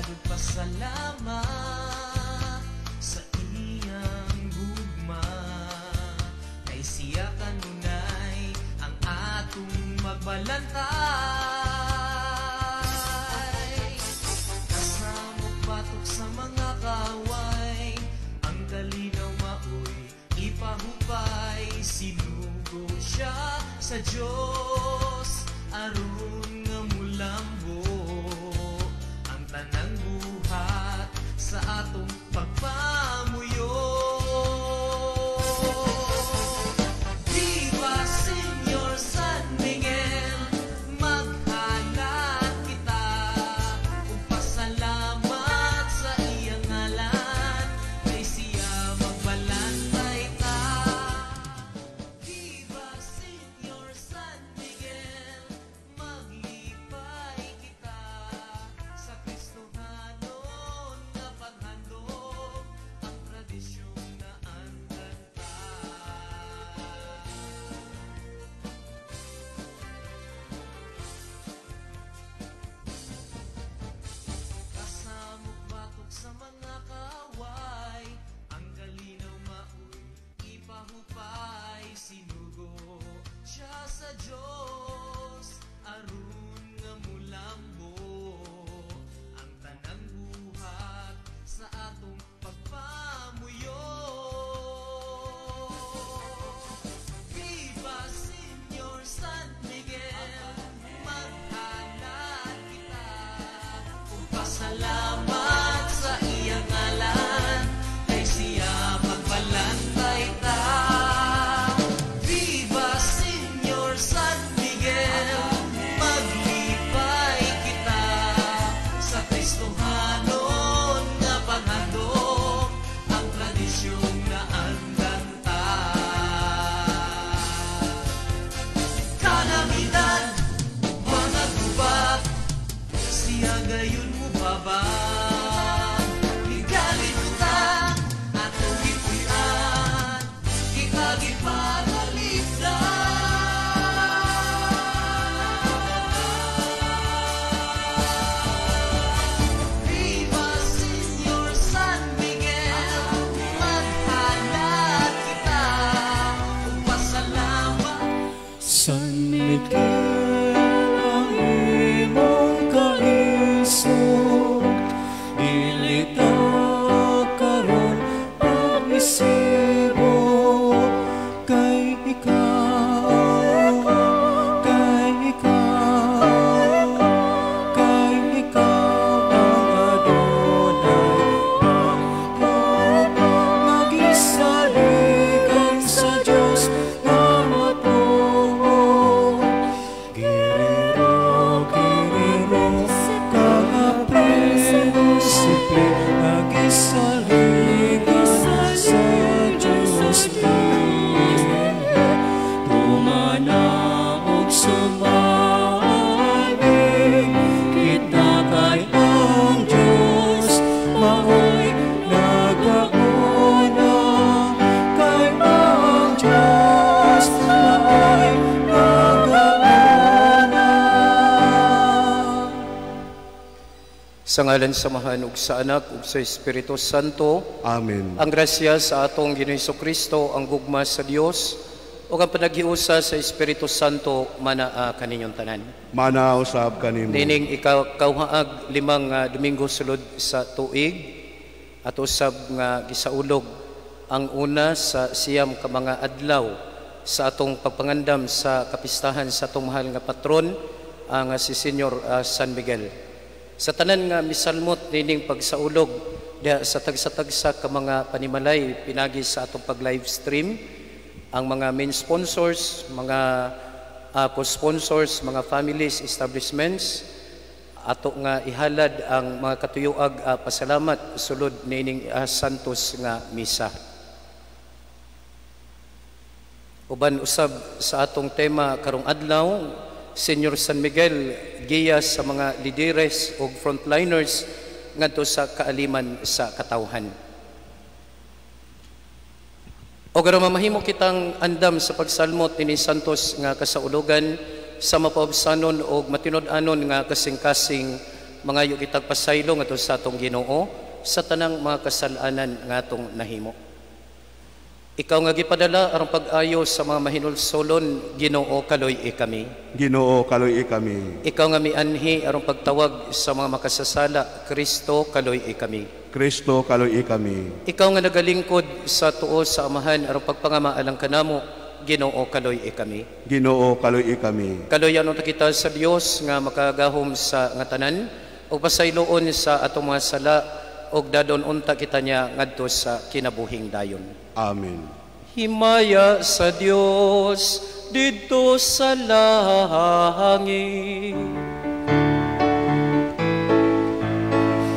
nagpasalamat sa iyang gugma, kay siya kanunay ang atong magbalantay. Kasamok batok sa mga kaway, ang kalinaw maoy ipahupay. Sinugo siya sa Diyos aron nga mulambo ang tanang buhat sa atong pagpamuyo. Viva Señor San Miguel, maghalat kita ug pasalamat sa iyang ngalan, kay siya magbalantay ta. Viva Señor San Miguel, maglipay kita sa Kristohanon nga paghandog, ang tradisyon na andanta. Kasamok batok sa mga kaway, ang kalinaw maoy ipahupay. Sinugo siya sa Diyos aron nga mulambo ang tanang buhat sa atong pagpamuyo. Viva Señor San Miguel, maghalat kita ug pasalamat sa iyang ngalan, kay siya magbalantay ta. Viva Señor San Miguel, maglipay kita sa Kristohanon nga paghandog, ang tradisyon na andanta. Kanaminan ug mga gubat, siya gayon mo baba. Higalit kita atong ipuy-an, ikagipagaligdan. Viva Señor San Miguel, maghalat kita ug pasalamat. San Miguel, ang imong kaisog, ilita karon ang isibo, kay ikaw, kay ikaw, kay ikaw ang Adonay, nagisaligan sa Diyos nga matuod. Giriro, giriro, ka-prinsipe, nagisaligan sa Diyos lihe. Tumanaw ug sumali, kita kay ang Diyos, maoy nagauna, kay ang Diyos, maoy nagauna. Sa ngalan samahan ug sa Anak ug sa Espiritu Santo, Amen. ang grasya sa atong Ginoong Jesucristo, ang gugma sa Dios ug ang panaghiusa sa Espiritu Santo manaa kaninyong tanan. Mana usab kanimo. Nining ikaw kauhaag limang Domingo sulod sa tuig at usab nga gisaulog ang una sa siyam ka mga adlaw sa atong pagpangandam sa kapistahan sa atong mahal nga patron, ang si Senyor San Miguel. Sa tanan nga misalmot nining pagsaulog diha sa tagsa-tagsa ka mga panimalay pinagi sa atong pag-live stream, ang mga main sponsors, mga co-sponsors, mga families, establishments, ato nga ihalad ang mga katuyuag pasalamat sulod nining santos nga misa. Uban usab sa atong tema karong adlaw, Senyor San Miguel, giya sa mga lideres o frontliners ngadto sa kaaliman sa katawhan. O garo mamahimo kitang andam sa pagsalmot ni Santos nga kasaulugan sa mapaubsanon o matinud-anon nga kasing-kasing mangayo kitag pasaylo ngadto sa atong Ginoo sa tanang mga kasalanan nga atong nahimo. Ikaw nga gipadala aron pag-ayo sa mga mahinulsolon, Ginoo kaloy kami. Ginoo kaloy kami. Ikaw nga mianhi aron pagtawag sa mga makasasala, Kristo kaloy kami. Kristo kaloy kami. Ikaw nga nagalingkod sa tuo sa Amahan aron pagpangamaalang kanamo, Ginoo kaloy kami. Ginoo kaloy kami. Kaloyan ta kita sa Dios nga makagahom sa nga tanan ug pasayloon sa atong mga sala ug dadon unta kita niya ngadto sa kinabuhing dayon. Amen. Himaya sa Dios didto sa langit.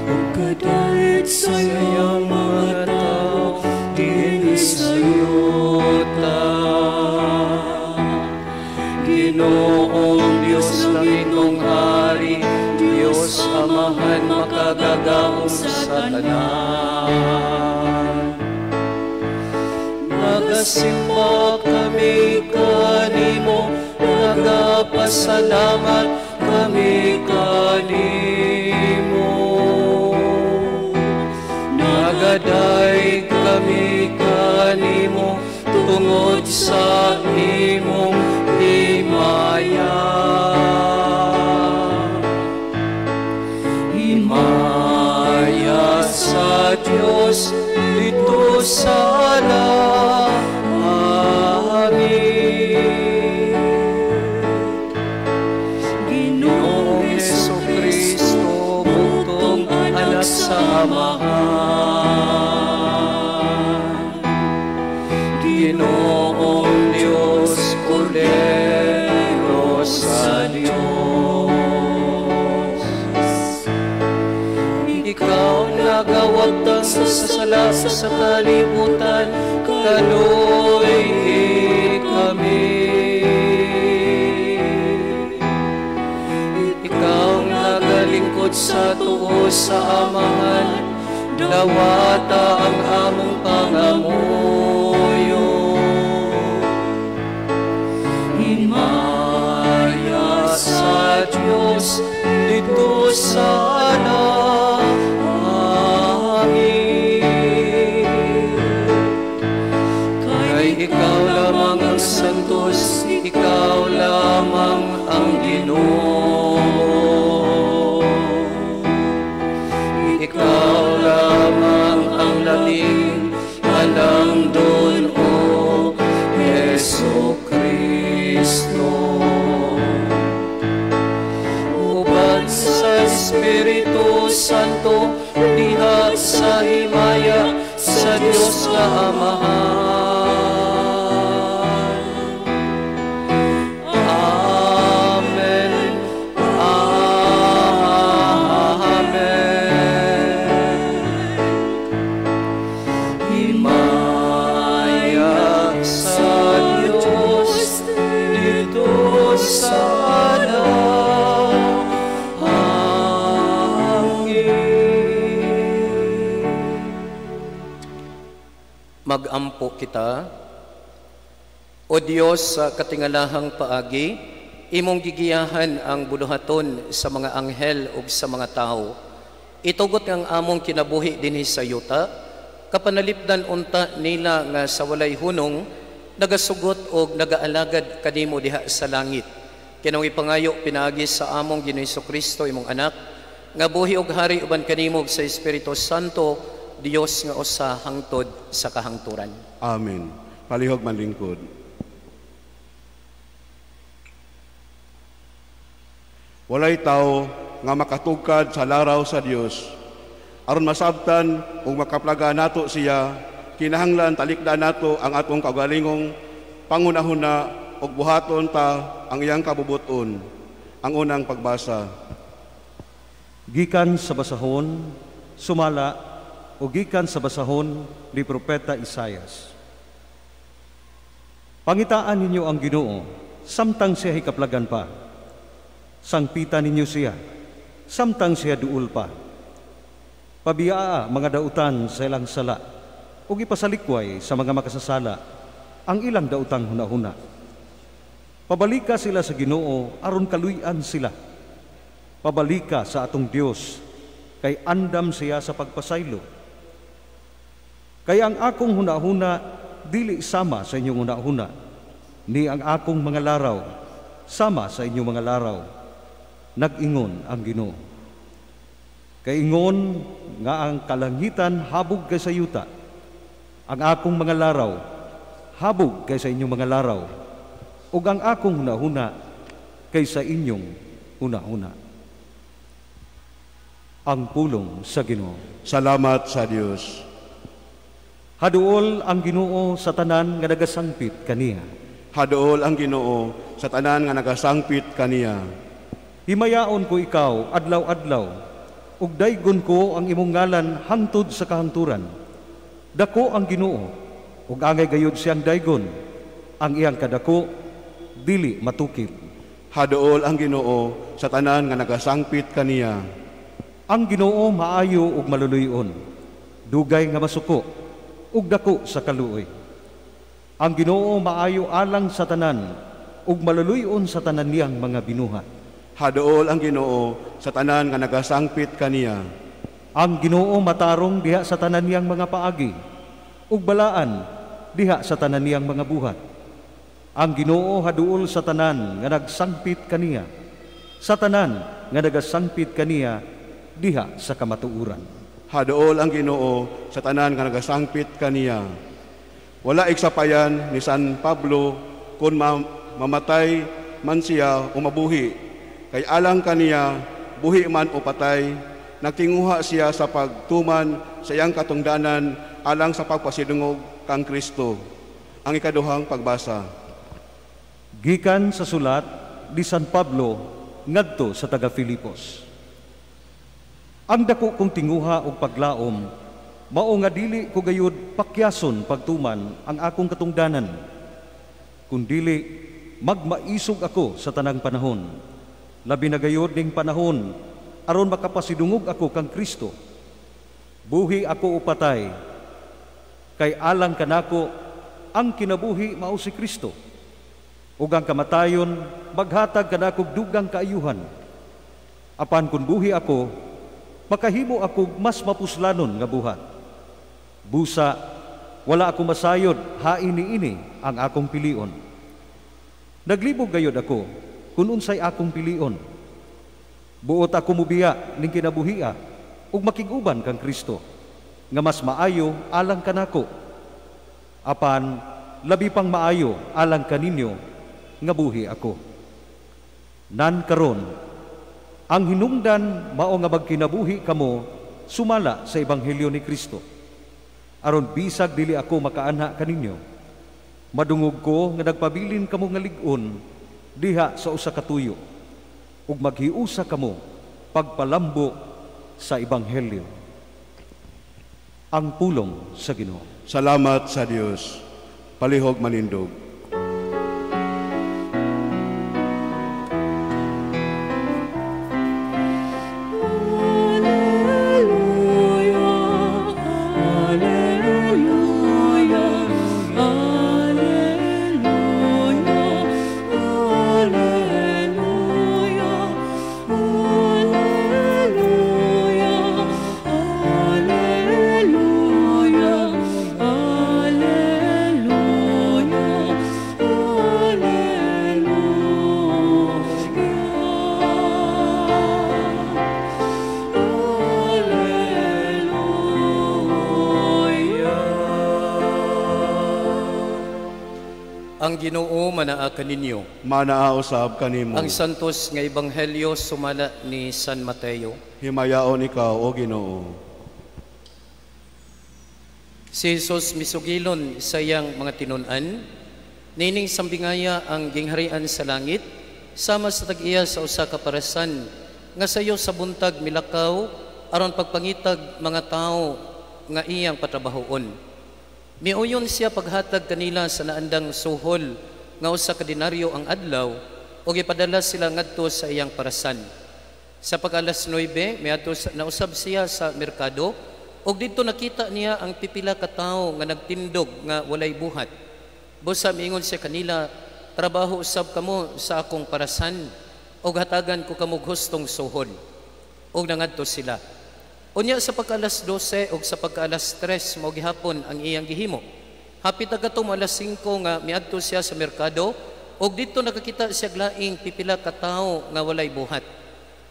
Ug kadait sa iyang mga tao dinhi sa yuta. Ginoong Dios langitong hari, Dios Amahan makagagahom sa tanan. Nagasimba kami kanimo, nagapasalamat kami kanimo. Nagaday kami kanimo tungod sa imong himaya. Himaya sa Dios dito sa langit. Ginoong Jesucristo, butong anak sa Amahan. Ginoong Diyos, Kordero sa Diyos. Ikaw nagawagtang sa sala sa kalibutan, kaloy kami. Ikaw nagalingkod sa tuo sa Amahan, dawata ang among pangamuyo. Himaya sa Diyos dito sa ikaw lamang ang santos, ikaw lamang ang Ginoo. Ikaw lamang ang labing halangdon, o Jesucristo. Ubad sa Espiritu Santo, diha sa himaya sa Diyos na Amahan. Magampo kita. O Dios, sa katingalahang paagi, imong gigiyahan ang buluhaton sa mga anghel ug sa mga tao. Itugot ang among kinabuhi dinhi sa yuta, kapanalipdan unta nila nga sa walay hunong, nagasugot og nagaalagad kanimo diha sa langit. Kinong ipangayo pinaagi sa among Ginoong Jesucristo imong anak, nga buhi og hari uban kanimo sa Espiritu Santo, Dios nga usa hangtod sa kahangturan. Amen. Palihog manlingkod. Walay tao nga makatugkad sa laraw sa Dios, aron masabtan ug makaplaga nato siya, kinahanglan talikdan nato ang atong kaugalingong pangunahuna ug buhaton ta ang iyang kabubuton. Ang unang pagbasa. Gikan sa basahon, sumala o gikan sa basahon ni Propeta Isaias. Pangitaan ninyo ang Ginoo, samtang siya hikaplagan pa. Sangpitan ninyo siya, samtang siya duol pa. Pabiyaa mga dautan sa ilang sala, o ipasalikway sa mga makasasala ang ilang dautang hunahuna. Pabalika sila sa Ginoo aron kaluyan sila. pabalika sa atong Dios, kay andam siya sa pagpasaylo. Kay ang akong hunahuna dili sama sa inyong hunahuna, ni ang akong mga laraw sama sa inyong mga laraw. Nag-ingon ang Ginoo. Kay ingon nga ang kalangitan habog kay sa yuta, ang akong mga laraw habog kay sa inyong mga laraw, ug ang akong hunahuna kay sa inyong hunahuna. Ang pulong sa Ginoo. Salamat sa Dios. Haduol ang Ginoo sa tanan nga nagasangpit kaniya. Haduol ang Ginoo sa tanan nga nagasangpit kaniya. Himayaon ko ikaw adlaw-adlaw, ug daygon ko ang imong ngalan hangtod sa kahangturan. Dako ang Ginoo, ug angay gayud siyang daygon. Ang iyang kadako dili matukib. Haduol ang Ginoo sa tanan nga nagasangpit kaniya. Ang Ginoo maayo ug maluluyon, dugay nga masuko, ug dako sa kaluoy. Ang Ginoo maayo alang sa tanan, ug maluluyon sa tanan niyang mga binuhat. Haduol ang Ginoo sa tanan nga nagasangpit kaniya. Ang Ginoo matarong diha sa tanan niyang mga paagi, ug balaan diha sa tanan niyang mga buhat. Ang Ginoo haduol sa tanan nga nagsangpit kaniya, sa tanan nga nagasangpit kaniya diha sa kamatuuran. Haduol ang Ginoo sa tanan nga nagasangpit kaniya. Wala iksapayan ni San Pablo kung mamatay man siya o mabuhi. Kay alang kaniya, buhi man o patay, nagtinguha siya sa pagtuman sa iyang katungdanan alang sa pagpasidungog kang Kristo. Ang ikaduhang pagbasa. Gikan sa sulat ni San Pablo ngadto sa taga Filipos. Ang dako kong tinguha og paglaom, mao nga dili ko gayud pakyason pagtuman ang akong katungdanan, kundili magmaisog ako sa tanang panahon, labi na gayud ning panahon aron makapasidungog ako kang Kristo. Buhi ako o patay, kay alang kanako ang kinabuhi mao si Kristo, ug ang kamatayon maghatag kanako dugang kaayuhan. Apan kun buhi ako, makahimo ako mas mapuslanon nga buhat. Busa, wala ako masayod hain niini ang akong pilion. Naglibog gayod ako kung unsay akong pilion. Buot ako mubiya ning kinabuhia ug makiguban kang Kristo, nga mas maayo alang kanako. Apan labi pang maayo alang kaninyo nga buhi ako. Nan karon, ang hinungdan mao nga magkinabuhi kamo sumala sa ebanghelyo ni Kristo. Aron bisag dili ako makaanha kaninyo, madungog ko nga nagpabilin kamo nga lig-on diha sa usa ka tuyo, ug maghiusa kamo pagpalambo sa ebanghelyo. Ang pulong sa Ginoo. Salamat sa Dios. Palihog manindog. Ang Ginoo manaa kaninyo. Manaausab kanimo. Ang santos nga ebanghelyo sumala ni San Mateo. Himayaon ikaw, O Ginoo. Si Jesus misugilon sa iyang mga tinun-an, nining sambingaya ang gingharian sa langit, sama sa tag-iya sa usa ka parasan, nga sayo sa buntag milakaw, aron pagpangitag mga tao nga iyang patrabahoon. Miuyon siya paghatag kanila sa naandang suhol nga usa ka denaryo ang adlaw, ug ipadala sila ngadto sa iyang parasan. Sa pag-alas 9, nausab siya sa merkado, ug didto nakita niya ang pipila ka tawo nga nagtindog nga walay buhat. Busa miingon siya kanila, trabaho usab kamo sa akong parasan, o hatagan ko kamog hustong suhol. O nangadto sila. Unya sa pagka-alas 12 o sa pagka-alas 3 mo gihapon ang iyang gihimo. Hapit na katong alas 5 nga miadto siya sa merkado o dito nakakita siya glaing pipila ka tawo nga walay buhat.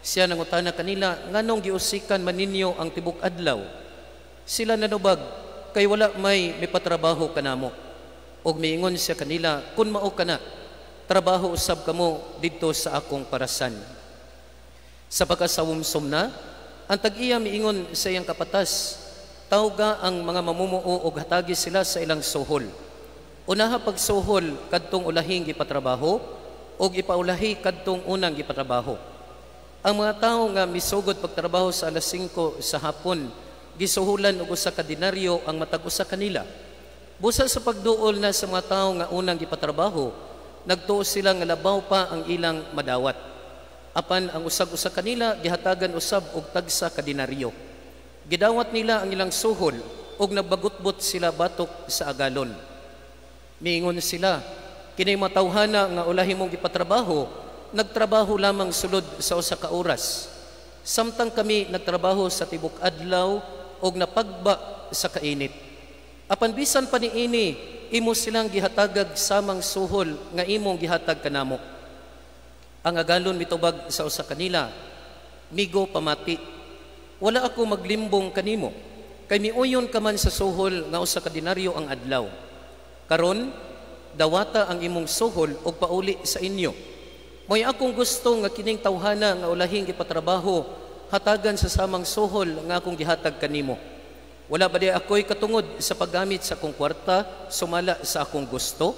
Siya nangutana kanila, nganong giusikan man ninyo ang tibok adlaw? Sila nanubag, kay wala may patrabaho kanamo. Og miingon siya kanila, kun mao kana, trabaho usab kamo dito sa akong parasan. Sa pagkasawumsom na, ang tag-iya miingon sa iyang kapatas, tawga ang mga mamumuo og hatagi sila sa ilang suhol. Unaha pagsuhol kadtong ulahing gipatrabaho og ipaulahi kadtong unang gipatrabaho. Ang mga tawo nga misugod pagtrabaho sa alas 5 sa hapon, gisuhulan og usa ka denaryo ang matag usa kanila. Busa sa pagduol na sa mga tawo nga unang gipatrabaho, nagtuo sila nga labaw pa ang ilang madawat. Apan ang usag-usa kanila gihatagan usab og tagsa ka denaryo. Gidawat nila ang ilang suhol og nagbagutbot sila batok sa agalon. Miingon sila, kini matawhana nga ulahi mong gipatrabaho, nagtrabaho lamang sulod sa usa ka oras. Samtang kami nagtrabaho sa tibok adlaw og napagba sa kainit. Apan bisan pa niini, imo silang gihatagag samang suhol nga imong gihatag kanamo. Ang agalon mitubag sa usa kanila, migo pamati, wala ako maglimbong kanimo, kay miuyon ka man sa suhol nga usa ka denaryo ang adlaw. Karon, dawata ang imong suhol og pauli sa inyo. Mo'y akong gusto nga kining tawhana nga ulahing gipatrabaho, hatagan sa samang suhol nga akong gihatag kanimo. Wala ba di ako'y katungod sa paggamit sa akong kwarta, sumala sa akong gusto?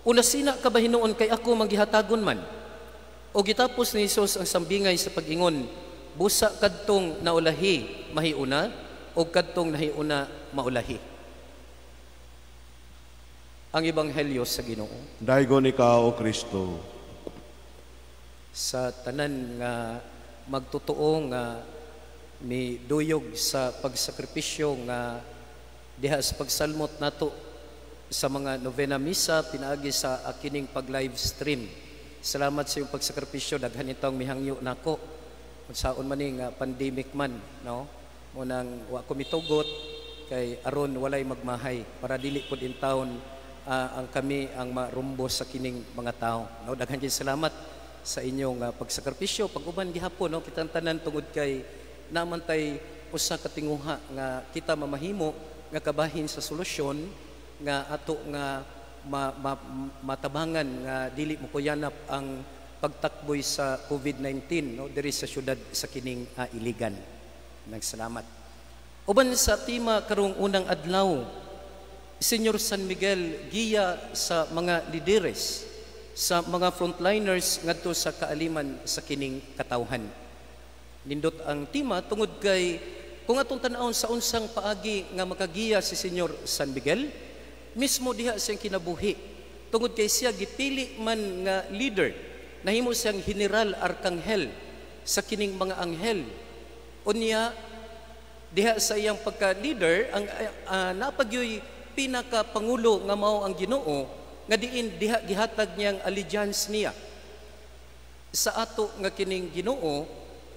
Una sina ka ba hinuon kay ako manggihatagon man? O gitapos ni Jesus ang sambingay sa pag-ingon, busa kadtong naulahi mahiuna o kadtong nahiuna maulahi. Ang Ebanghelyo sa Ginoo. Daigon ikaw, O Kristo. Sa tanan nga magtotoo nga ni duyog sa pagsakripisyo nga diha sa pagsalmot nato sa mga novena misa pinaagi sa akining pag-live stream. Salamat sa iyong pagsakripisyo, daghan itong mihangyo nako. Kung saon man ning pandemic man, no? Munang wa ko mitugot kay aron walay magmahay para dili pud in town ang kami ang marumbo sa kining mga tao. No, daghan gyud salamat sa inyong pagsakripisyo pag-uban gihapon, no? Kitang tanan tungod kay naman tay usa ka tinguha nga kita mamahimo nga kabahin sa solusyon nga ato nga matabangan nga dili mo kuyanap ang pagtakboy sa COVID-19, no, diri sa syudad sa kining Iligan. Nagsalamat. Uban sa tema karong unang adlaw, Senyor San Miguel giya sa mga lideres, sa mga frontliners ngadto sa kaaliman sa kining katawhan. Nindot ang tema tungod kay kung atong tan-awon sa unsang paagi nga makagiya si Senyor San Miguel, mismo diha siyang kinabuhi. Tungod kay siya gipili man nga leader, nahimo siyang general arkanghel sa kining mga anghel. Unya diha sa iyang pagka-leader ang napagyoy pinaka-pangulo nga mao ang Ginoo nga diin diha gihatag niyang allegiance niya sa ato nga kining Ginoo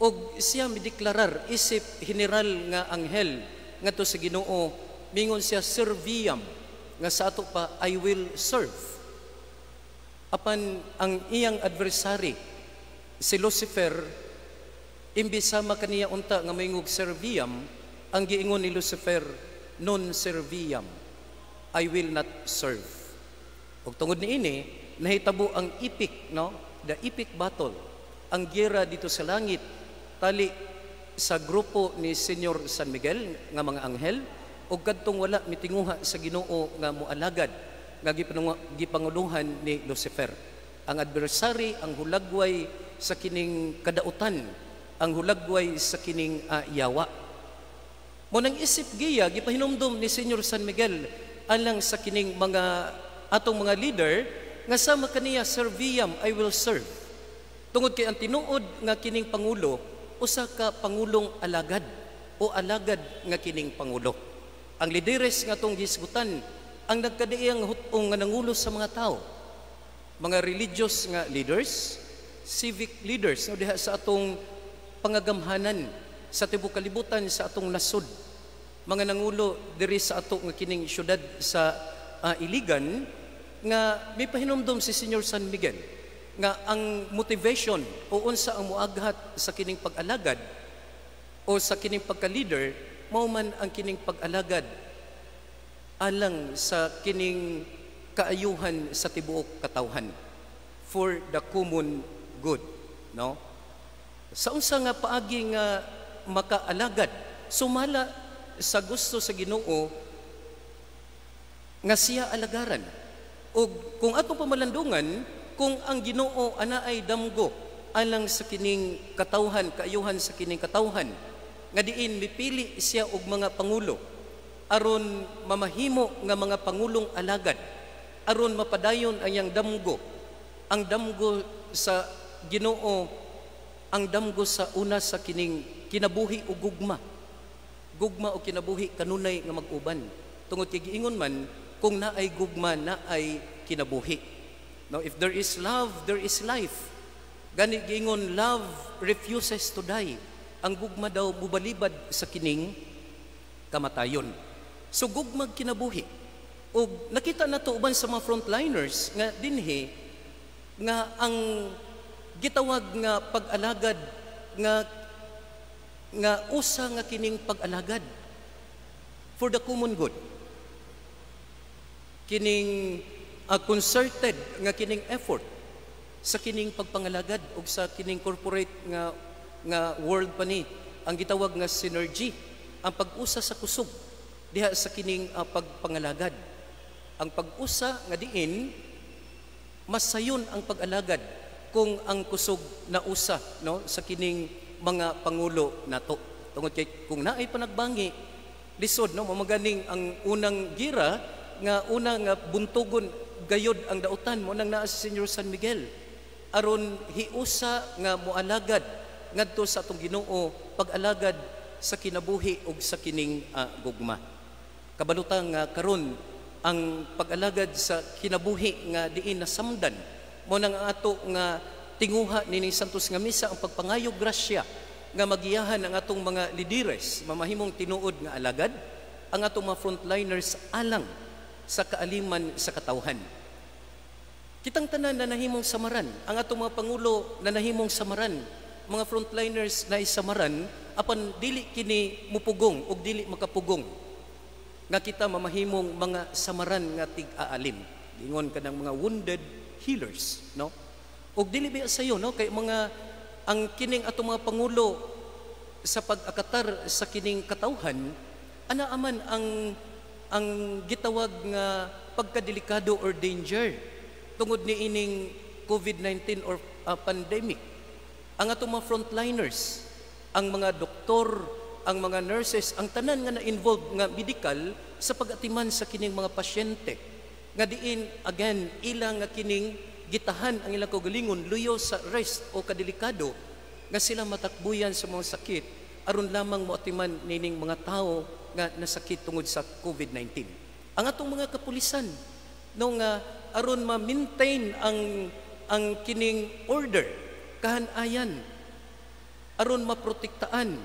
og siya mideklarar isip general nga anghel ngadto sa Ginoo, mingon siya serviam nga sa ato pa I will serve. Apan ang iyang adversary si Lucifer, imbis sama kaniya unta nga mayngog serviam, ang giingon ni Lucifer, non serviam, I will not serve. Og tungod niini nahitabo ang epic, no, the epic battle, ang giyera dito sa langit tali sa grupo ni Senyor San Miguel nga mga anghel o kadtong wala mitinguha sa Ginoo nga moalagad nga gipanguluhan ni Lucifer. Ang adversary, ang hulagway sa kining kadautan, ang hulagway sa kining yawa. Munang isip giya gipahinumdum ni Senyor San Miguel alang sa kining mga atong mga leader nga sama kaniya serviam I will serve. Tungod kay ang tinuod nga kining pangulo usa ka pangulong alagad o alagad nga kining pangulo. Ang lideres nga tong gisgutan ang nagkadaiyang hutong nga nangulo sa mga tao. Mga religious nga leaders, civic leaders no diha sa atong pangagamhanan sa tibuok kalibutan sa atong nasod, mga nangulo diri sa ato nga kining syudad sa Iligan, nga may pahinumdom si Senyor San Miguel nga ang motivation o unsa ang muaghat sa kining pag-alagad o sa kining pagka-leader mao man ang kining pag-alagad alang sa kining kaayuhan sa tibuok katawhan for the common good, no? Sa unsa nga paagi nga makaalagad sumala sa gusto sa Ginoo nga siya alagaran. O kung atong pamalandungan, kung ang Ginoo ana ay damgo alang sa kining katawhan, kaayuhan sa kining katawhan, nga diin mipili siya og mga pangulo aron mamahimo nga mga pangulong alagad, aron mapadayon ang iyang damgo, ang damgo sa Ginoo, ang damgo sa una sa kining kinabuhi o gugma o kinabuhi kanunay nga mag-uban. Tungod kay giingon man, kung naay gugma naay kinabuhi. Now if there is love, there is life. Gani giingon, love refuses to die. Ang gugma daw mubalibad sa kining kamatayon. So gugmag kinabuhi. O nakita na to uban sa mga frontliners nga dinhi nga ang gitawag nga pag-alagad nga usa nga kining pag-alagad for the common good. Kining concerted nga kining effort sa kining pagpangalagad ug sa kining corporate nga world pa ni ang gitawag nga synergy, ang pag-usa sa kusog diha sa kining pagpangalagad. Ang pag-usa nga diin masayon ang pag-alagad kung ang kusog na usa no sa kining mga pangulo nato. Tungod kay kung naay panagbangi lisod no mamaganing ang unang gira nga una nga buntugon gayod ang dautan mo nang naa si Senyor San Miguel aron hiusa nga moalagad ngadto sa atong Ginoo, pag-alagad sa kinabuhi ug sa kining gugma. Kabalutang nga karon ang pag-alagad sa kinabuhi nga diin nasamdan mo nang ato nga tinguha nining Santos nga Misa, ang pagpangayog grasya nga magiyahan ang atong mga lidires mamahimong tinuod nga alagad, ang atong mga frontliners alang sa kaaliman sa katawhan. Kitang tanan na nahimong samaran, ang atong mga pangulo na nahimong samaran, mga frontliners na isamaran, apan dili kini mupugong o dili makapugong nga kita mamahimong mga samaran nga tig-aalim. Ingon ka ng mga wounded healers, no? O dili ba sayo, no? Kay mga ang kining atong mga pangulo sa pag-akatar sa kining katawhan, ana aman ang gitawag nga pagkadelikado or danger tungod ni ining COVID-19 or pandemic. Ang atong mga frontliners, ang mga doktor, ang mga nurses, ang tanan nga na-involved nga medical sa pag-atiman sa kining mga pasyente. Nga diin, again, ilang nga kining gitahan ang ilang kaugalingon, luyo sa rest o kadelikado, nga sila matakbuyan sa mga sakit, aron lamang moatiman nining mga tao nga nasakit tungod sa COVID-19. Ang atong mga kapulisan, no nga aron ma-maintain ang kining order, kahanayan, aron maprotektaan,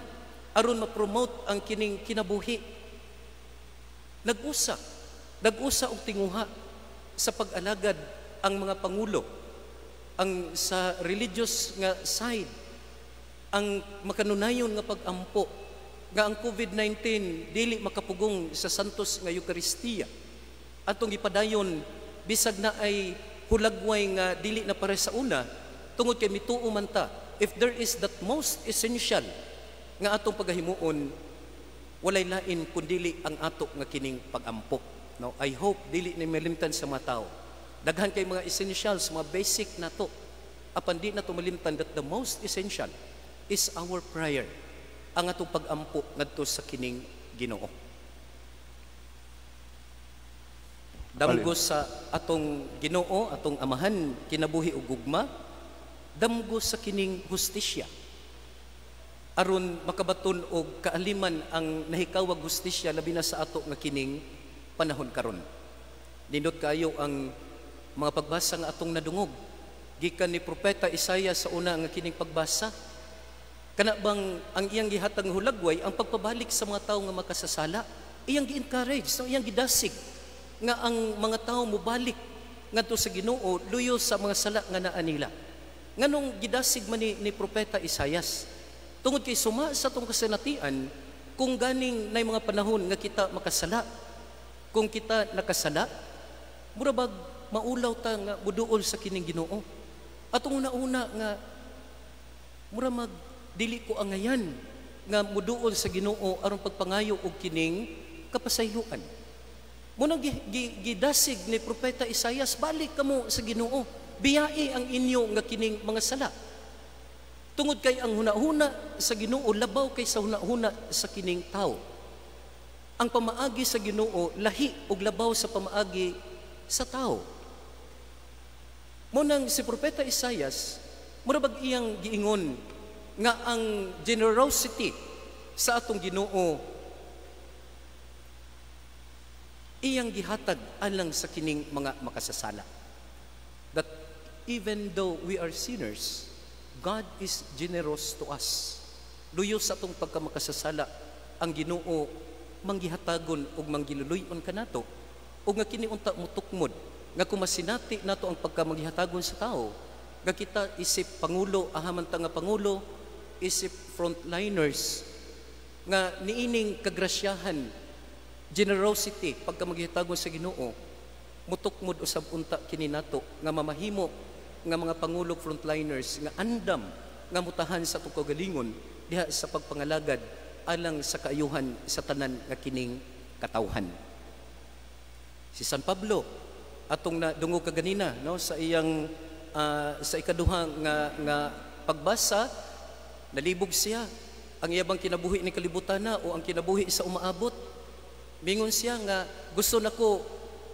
aron ma-promote ang kining kinabuhi. Nag-usa og tinguha sa pag-alagad ang mga pangulo, ang sa religious nga side, ang makanunayon nga pag-ampo nga ang COVID-19 dili makapugong sa santos nga Eucharistia. Atong gipadayon bisag na ay hulagway nga dili na pare sa una, tungod kay mituo man ta, if there is that most essential nga atong pagahimuon, walay lain kundili ang ato nga kining pag-ampo. No, I hope dili ni malimtan sa mga tao. Daghan kay mga essentials, mga basic na to. Apan di na to malimtan that the most essential is our prayer, ang atong pag-ampo ngadto sa kining Ginoo. Damgo sa atong Ginoo, atong amahan, kinabuhi ug gugma, damgo sa kining hustisya. Aron makabaton og kaaliman ang nahikawag hustisya labi na sa ato nga kining panahon karon. Nindot kayo ang mga pagbasa nga atong nadungog gikan ni propeta Isaiah sa una nga kining pagbasa. Kana bang ang iyang gihatag nga hulagway ang pagpabalik sa mga tawo nga makasasala, iyang gi-encourage, so iyang gidasig nga ang mga tawo mobalik ngadto sa Ginoo luyo sa mga sala nga naa nila. Nganong gidasig man ni propeta Isaias tungod kay suma sa tong kasinatian kung ganing nay mga panahon nga kita makasala. Kung kita nakasala, murabag maulaw ta nga muduol sa kining Ginoo. Atong una-una nga mura mag dili ko angayan nga muduol sa Ginoo aron pagpangayo og kining kapasayloan. Munang gidasig ni propeta Isaias, balik kamo sa Ginoo, biyai ang inyo nga kining mga sala. Tungod kay ang hunahuna sa Ginoo labaw kay sa hunahuna sa kining tawo. Ang pamaagi sa Ginoo lahi og labaw sa pamaagi sa tawo. Munang si propeta Isaias, murabag iyang giingon nga ang generosity sa atong Ginoo iyang gihatag alang sa kining mga makasasala. That even though we are sinners, God is generous to us. Luyo sa atong pagkamakasasala, ang Ginoo manggihatagon ug manggiluluyon kanato ug nga kini unta mutukmod nga kumasinati nato ang pagkamagihatagon sa tao nga kita isip pangulo ahaman ta nga pangulo, isip frontliners nga niining kagrasyahan, generosity pagkamagihatagon sa Ginoo mutukmod usab unta kini nato nga mamahimo nga mga pangulog frontliners nga andam nga mutahan sa atong kagalingon diha sa pagpangalagad alang sa kaayuhan sa tanan nga kining katawhan. Si San Pablo atong nadungog kaganina no sa iyang sa ikaduha nga pagbasa, nalibog siya ang iyabang kinabuhi ni kalibutan na o ang kinabuhi sa umaabot. Mingon siya nga gusto nako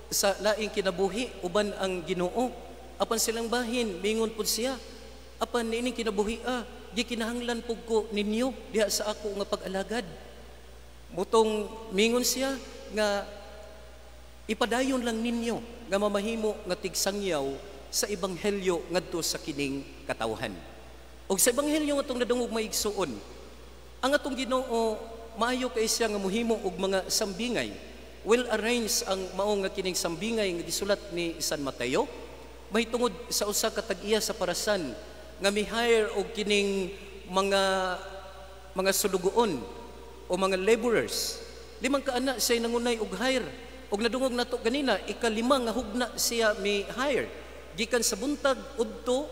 sa laing kinabuhi uban ang Ginoo. Apan silang bahin, mingon pud siya, apan niining kinabuhi gikinahanglan pud ko ninyo diha sa ako nga pag-alagad. Mutong mingon siya nga ipadayon lang ninyo nga mamahimo nga tigsangyaw sa ebanghelyo ngadto sa kining katawhan. Og sa ebanghelyo nga atong nadungog maigsuon, ang atong Ginoo maayo kay siya nga mohimo og mga sambingay. Well arranged ang mao nga kining sambingay nga gisulat ni San Mateo. Mahitungod sa usa ka tag-iya sa parasan nga mi-hire og kining mga sulugoon o mga laborers. 5 ka ana siya nangunay og hire. Og nadungog nato ganina, ika-5 nga hugna siya mi-hire. Gikan sa buntag udto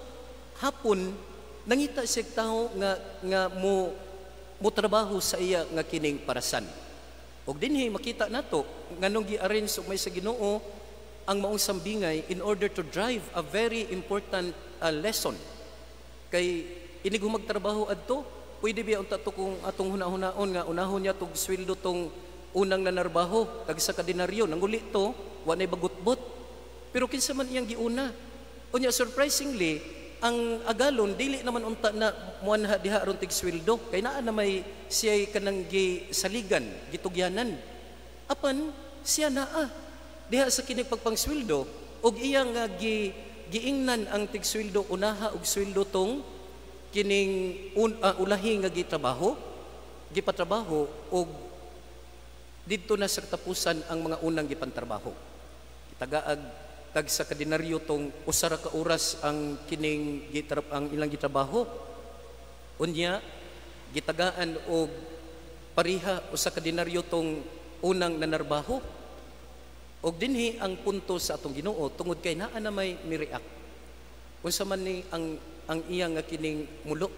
hapon nangita siya tawo nga mo trabaho sa iya nga kining parasan. Og dinhi makita nato nganong gi-arrange og may sa Ginoo ang maong sambingay in order to drive a very important lesson. Kay inig humagtrabaho adto, pwede biya unta to kung atong hunahunaon nga unahon niya tog sweldo tong unang nanarbaho tag sa kadinaryo nanguli to wa nay bagutbot. Pero kinsa man iyang giuna. Unya surprisingly, ang agalon dili naman unta na muanha diha aron tig sweldo kay naa na may siya kanang gisaligan, gitugyanan. Apan siya naa diha sa kining pagpangsweldo og iyang giingnan ang tig sweldo unaha og sweldo tong kining ulahi nga gipatrabaho og didto na sa tapusan ang mga unang gipantrabaho. Tagaag tag sa kadinaryo tong usara ka oras ang kining ang ilang gitrabaho. Unya gitagaan og pariha usa ka dinaryo tong unang nanarbaho. Og dinhi ang punto sa atong Ginoo tungod kay naa na may mi-react. Unsa man ni ang iyang nga kining mulo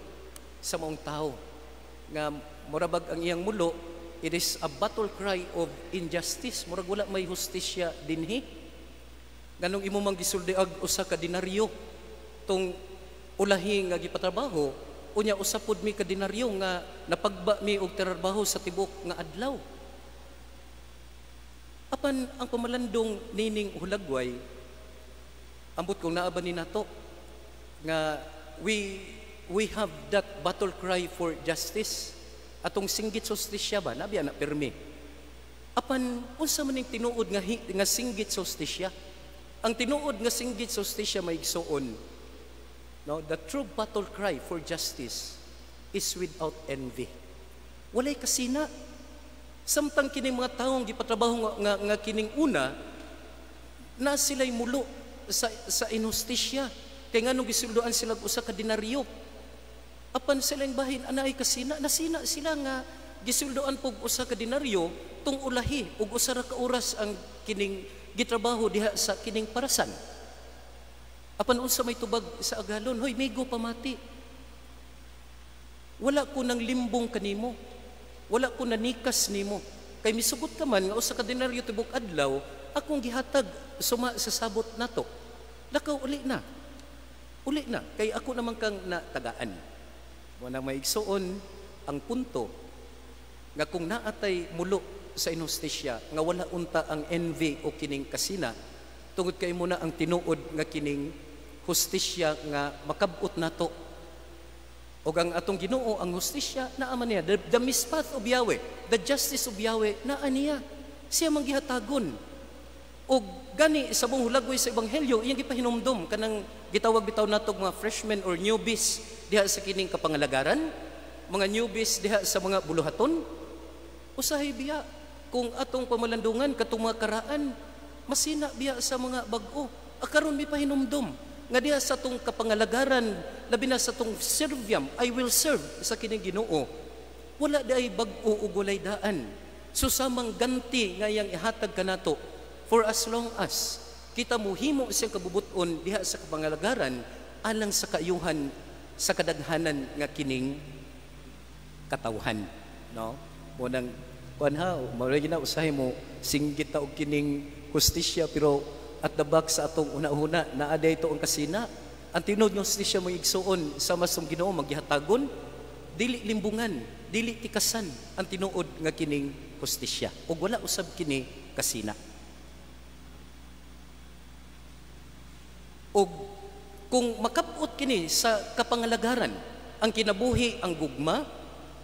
sa maong tao nga murabag ang iyang mulo, it is a battle cry of injustice. Murag wala may hustisya dinhi. Ganong imo mang gisuldiag usa ka dinaryo tong ulahi nga gipatrabaho, unya usapod mi ka dinaryo nga napagba mi og trabaho sa tibok nga adlaw. Apan ang pamalandong nining hulagway, ambot kung naa ba ni nato nga we have that battle cry for justice. Atong singgit justisya ba nabiya na permi. Apan unsa man ning tinuod nga singgit justisya? Ang tinuod nga singgit justisya maigsuon No, the true battle cry for justice is without envy. Walay kasina. Samtang kining mga taong gipatrabaho nga kining una, na sila'y mulo sa inhustisya. Kaya nga nung gisuldoan sila usa ka denaryo, apan silang bahin anay kasina, nasina sila nga gisuldoan pog usa ka denaryo tung ulahi ug usa ra ka oras ang kining gitrabaho diha sa kining parasan. Apan unsa may tubag sa agalon, hoy migo pamati. Wala ko nang limbong kanimo. Wala ko nanikas nimo. Kay misugot ka man nga usa ka denaryo tibok adlaw, akong gihatag suma sa sabot nato. Lakaw uli na. Uli na kay ako naman kang natagaan. Wala may igsuon ang punto nga kung naatay mulo sa inhustisya nga wala unta ang envy o kining kasina, tungod kay mo na ang tinuod nga kining hustisya nga makabot nato. O ang atong Ginoo ang hustisya naa man niya, the mispath of Yahweh, the justice of Yahweh naa niya. Siya man gihatagon. O gani sa buong hulagway sa ebanghelyo iyang gipahinumdom kanang gitawag bitaw nato mga freshmen or newbies diha sa kining kapangalagaran, mga newbies diha sa mga buluhaton. Usahay biya kung atong pamalandungan katong mga karaan masina biya sa mga bag-o. Akaron mi pahinumdom nga diha sa tong kapangalagaran, labi na sa tong serviam, I will serve sa kining Ginoo. Wala day bag-o ug walay daan. Susamang ganti nga iyang ihatag kanato for as long as kita muhimo siyang kabubuton diha sa kapangalagaran alang sa kaayuhan sa kadaghanan nga kining katawhan, no? Mo nang kuanha, mao na usahay mo singgit ta og kining hustisya pero at the back sa atong una-una naa dayto ang kasina. Ang tinud ng hustisya mo igsuon sa masong Ginoo maghihatagon, dili limbungan, dili tikasan ang tinuod nga kining hustisya. Ug wala usab kini kasina. O kung makapot kini sa kapangalagaran, ang kinabuhi, ang gugma,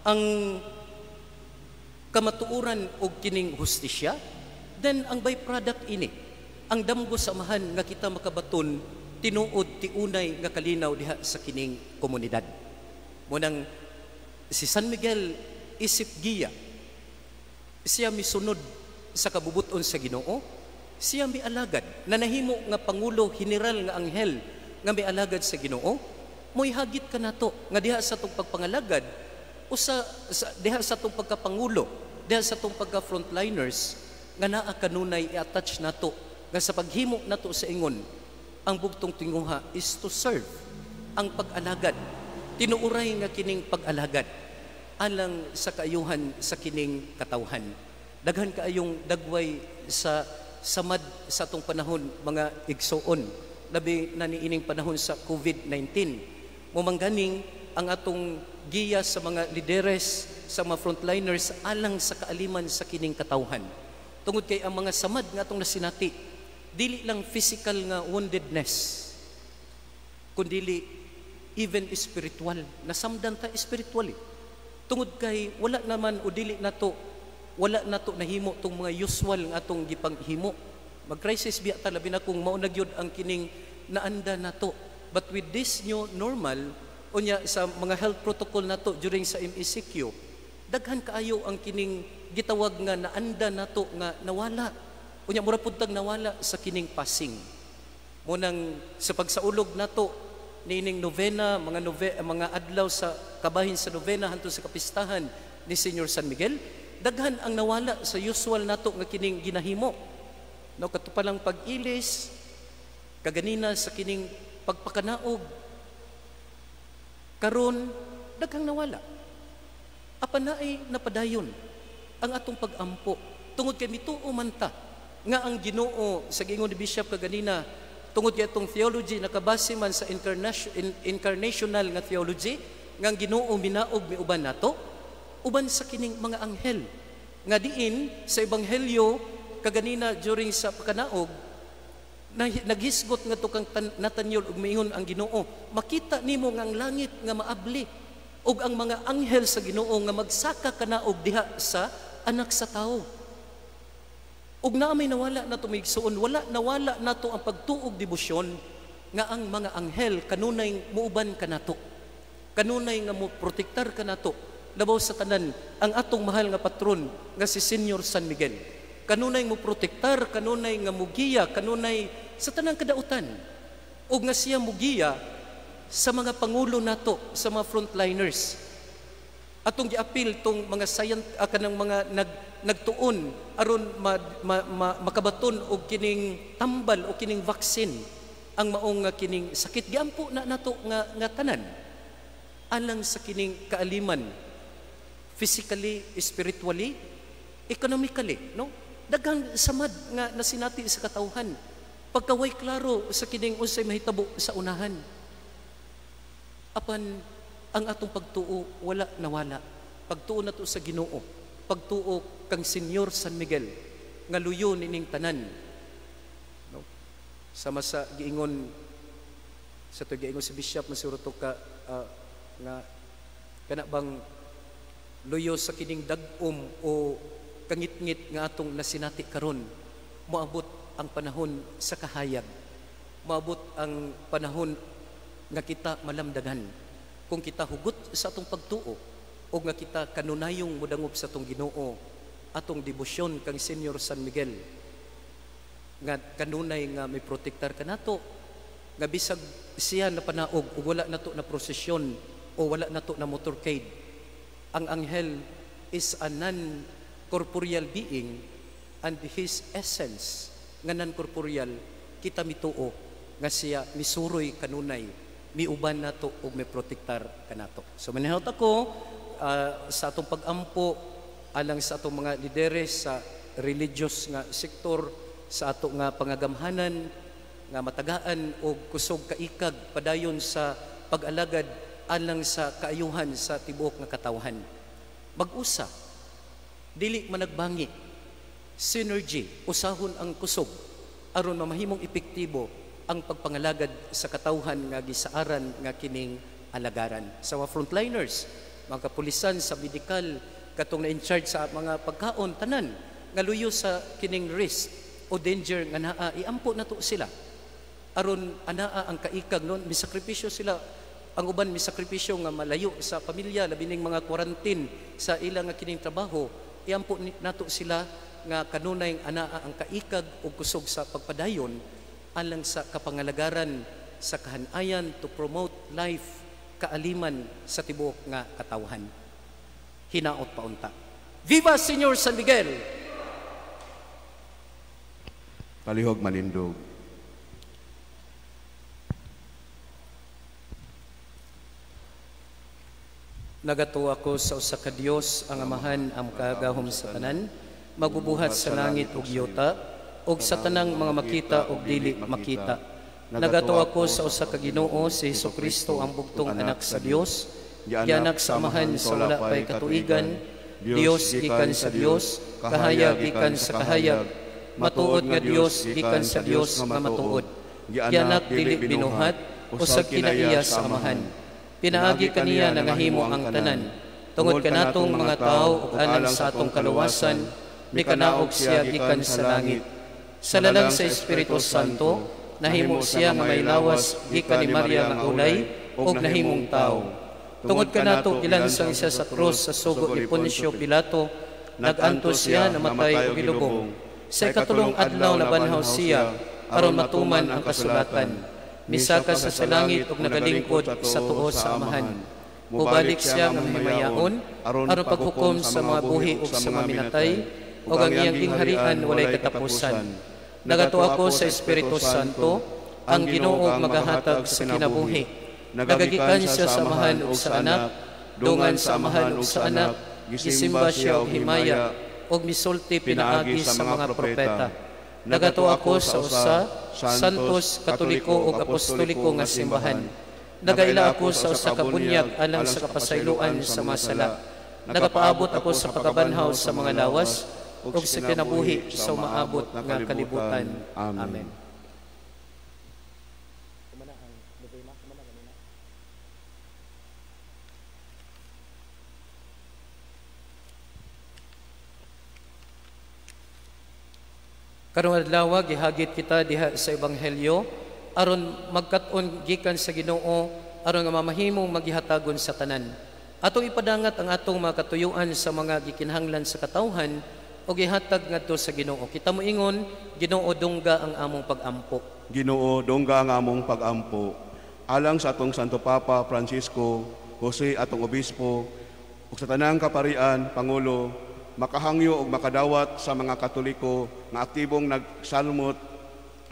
ang kamatuuran o kining hustisya, then ang byproduct ini, ang damgo samahan nga kita makabaton, tinuod, tiunay nga kalinaw diha sa kining komunidad. Munang si San Miguel isip giya, siya misunod sa kabubuton sa Ginoo, siya may alagad na nahimo nga pangulo general nga anghel nga may alagad sa Ginoo. Mo'y hagit ka nato nga diha sa tong pagpangalagad diha sa tong pagkapangulo, diha sa tong pagka frontliners nga naa kanunay i-attach nato nga sa paghimo nato sa ingon ang bugtong tinguha is to serve, ang pag-alagad, tinuuray nga kining pag-alagad alang sa kaayuhan sa kining katawhan. Daghan kaayong dagway sa samad sa atong panahon mga igsoon, labi na niining panahon sa COVID-19. Mumangganing ang atong giya sa mga lideres, sa mga frontliners alang sa kaaliman sa kining katawhan. Tungod kay ang mga samad nga atong nasinati, dili lang physical nga woundedness, kundili even spiritual, nasamdan ta spiritually. Tungod kay wala naman o dili nato, wala nato nahimo tong mga usual nga atong gipanghimo. Mag-crisis biya ta labi na kung mao na gyud ang kining naanda nato. But with this new normal, unya sa mga health protocol nato during sa MECQ, daghan kaayo ang kining gitawag nga naanda nato nga nawala. Unya mura pud tag nawala sa kining passing. Munang sa pagsaulog nato nining novena, mga adlaw sa kabahin sa novena hantud sa kapistahan ni Senyor San Miguel, daghan ang nawala sa usual nato nga kining ginahimo. No, katupalang pag-ilis, kaganina sa kining pagpakanaog, karon daghang nawala. Apan naay napadayon ang atong pag-ampo. Tungod kay mituo man ta nga ang Ginoo sa giingon ni Bishop kaganina, tungod kay atong theology nakabase man sa incarnational nga theology, nga ang Ginoo minaog miuban nato uban sa kining mga anghel nga diin sa ebanghelyo kaganina during sa pagkanaog naghisgot nga to kang natanyol ug mayingon ang Ginoo, makita nimo nga ang langit nga maabli ug ang mga anghel sa Ginoo nga magsaka kanaog diha sa anak sa tao. Ug na may nawala nato migsuon, wala nawala nato ang pagtuog debosyon nga ang mga anghel kanunay muuban kanato. Kanunay nga mo protektar kanato labaw sa tanan ang atong mahal nga patron nga si Senyor San Miguel. Kanunay mo protektar, kanunay nga mugiya, kanunay sa tanang kadautan. O nga siya mugiya sa mga pangulo nato, sa mga frontliners. Atong giapil tong mga kanang mga nagtuon aron makabaton og kining tambal o kining vaccine ang maong nga kining sakit giampo na nato nga tanan alang sa kining kaaliman physically, spiritually, economically, no? Daghang samad nga nasinati sa katawhan pagkaway klaro sa kining unsay mahitabo sa unahan. Apan ang atong pagtuo wala nawala. Pagtuo nato sa Ginoo, pagtuo kang Senyor San Miguel nga luyo nining tanan. No? Sama sa giingon si Bishop Masuruto ka nga kana bang luyo sa kining dag-om o kangit-ngit nga atong nasinati karon, moabot ang panahon sa kahayag, moabot ang panahon nga kita malamdagan kung kita hugot sa atong pagtuo o nga kita kanunayong mudangob sa atong Ginoo, atong debosyon kang Senyor San Miguel nga kanunay nga may protektar kanato, nga bisag siya na panaog o wala nato na prosesyon o wala nato na motorcade. Ang anghel is a non-corporeal being and his essence nga non-corporeal kita mituo nga siya misuroy kanunay miuban nato ug may protektar kanato. So manihot ako sa atong pag-ampo alang sa atong mga lideres sa religious nga sektor, sa ato nga pangagamhanan nga matagaan og kusog kaikag padayon sa pag-alagad alang sa kaayuhan sa tibuok nga katawhan. Mag-usa, dili managbangi, synergy, usahon ang kusog aron mamahimong epektibo ang pagpangalagad sa katawhan nga gisaaran nga kining alagaran. Sa mga frontliners, mga kapulisan sa medikal, katong na in charge sa mga pagkaon tanan nga luyo sa kining risk o danger nga naa, iampo nato sila aron anaa ang kaikag noon, misakripisyo sila. Ang uban misakripisyo nga malayo sa pamilya, labi ning mga quarantine sa ilang nga kining trabaho, iampo nato sila nga kanunay anaa ang kaikag o kusog sa pagpadayon alang sa kapangalagaran sa kahanayan to promote life, kaaliman sa tibuok nga katawhan. Hinaot paunta. Viva Senyor San Miguel! Palihog manindog. Nagatuwa ko sa usa ka Dios ang Amahan ang kagahom sa tanan, magubuhat sa langit ug yuta, ug sa tanang mga makita ug dili makita. Nagatuwa ko sa usa ka Ginoo si Hesukristo ang bugtong anak sa Dios, gianak sa Amahan sa wala pay katuigan, Dios gikan sa Dios, kahayag gikan sa kahayag, matuod nga Dios gikan sa Dios nga matuod. Gianak dili binuhat, usag kinaiya sa Amahan. Pinaagi kaniya nangahimo ang tanan. Tungod kanatong mga tao ug alang sa atong kaluwasan, mikanaog siya gikan sa langit. Sa lalang sa Espiritu Santo, nahimo siya nga may lawas gikan ni Maria nga ulay ug nahimong tao. Tungod kanato ilansang siya sa krus sa sugo ni Poncio Pilato, nag-antos siya namatay ug gilubong. Sa ikatulong adlaw nabanhaw siya aron matuman ang kasulatan. Misaka sa langit ug nagalingkod sa tuo sa Amahan. Mubalik siya nga mahimayaon aron paghukom sa mga buhi ug sa mga minatay, ug ang iyang gingharian walay katapusan. Nagatuo ako sa Espiritu Santo, ang Ginoo magahatag sa kinabuhi. Nagagikan siya sa Amahan ug sa Anak, dungan sa Amahan ug sa Anak, gisimba siya og himaya ug misulti pinaagi sa mga propeta. Nagatuo ako sa usa, santos, katoliko ug apostoliko nga simbahan. Nagaila ako sa usa ka bunyag alang sa kapasayloan sa mga sala. Nagapaabot ako sa pagabanhaw sa mga lawas ug sa kinabuhi sa umaabot nga kalibutan. Amen. Karong adlaw gihagit kita diha sa ebanghelyo aron magkat-on gikan sa Ginoo aron nga mamahimong magihatagon sa tanan. Atong ipadangat ang atong mga katuyuan sa mga gikinahanglan sa katawhan o gihatag ngadto sa Ginoo. Kita moingon, Ginoo dungga ang among pag-ampo. Ginoo, dongga ang among pag-ampo. Alang sa atong Santo Papa Francisco, Jose atong obispo, ug sa tanang kaparian, Pangulo, makahangyo ug makadawat sa mga Katoliko nga aktibong nagsalmot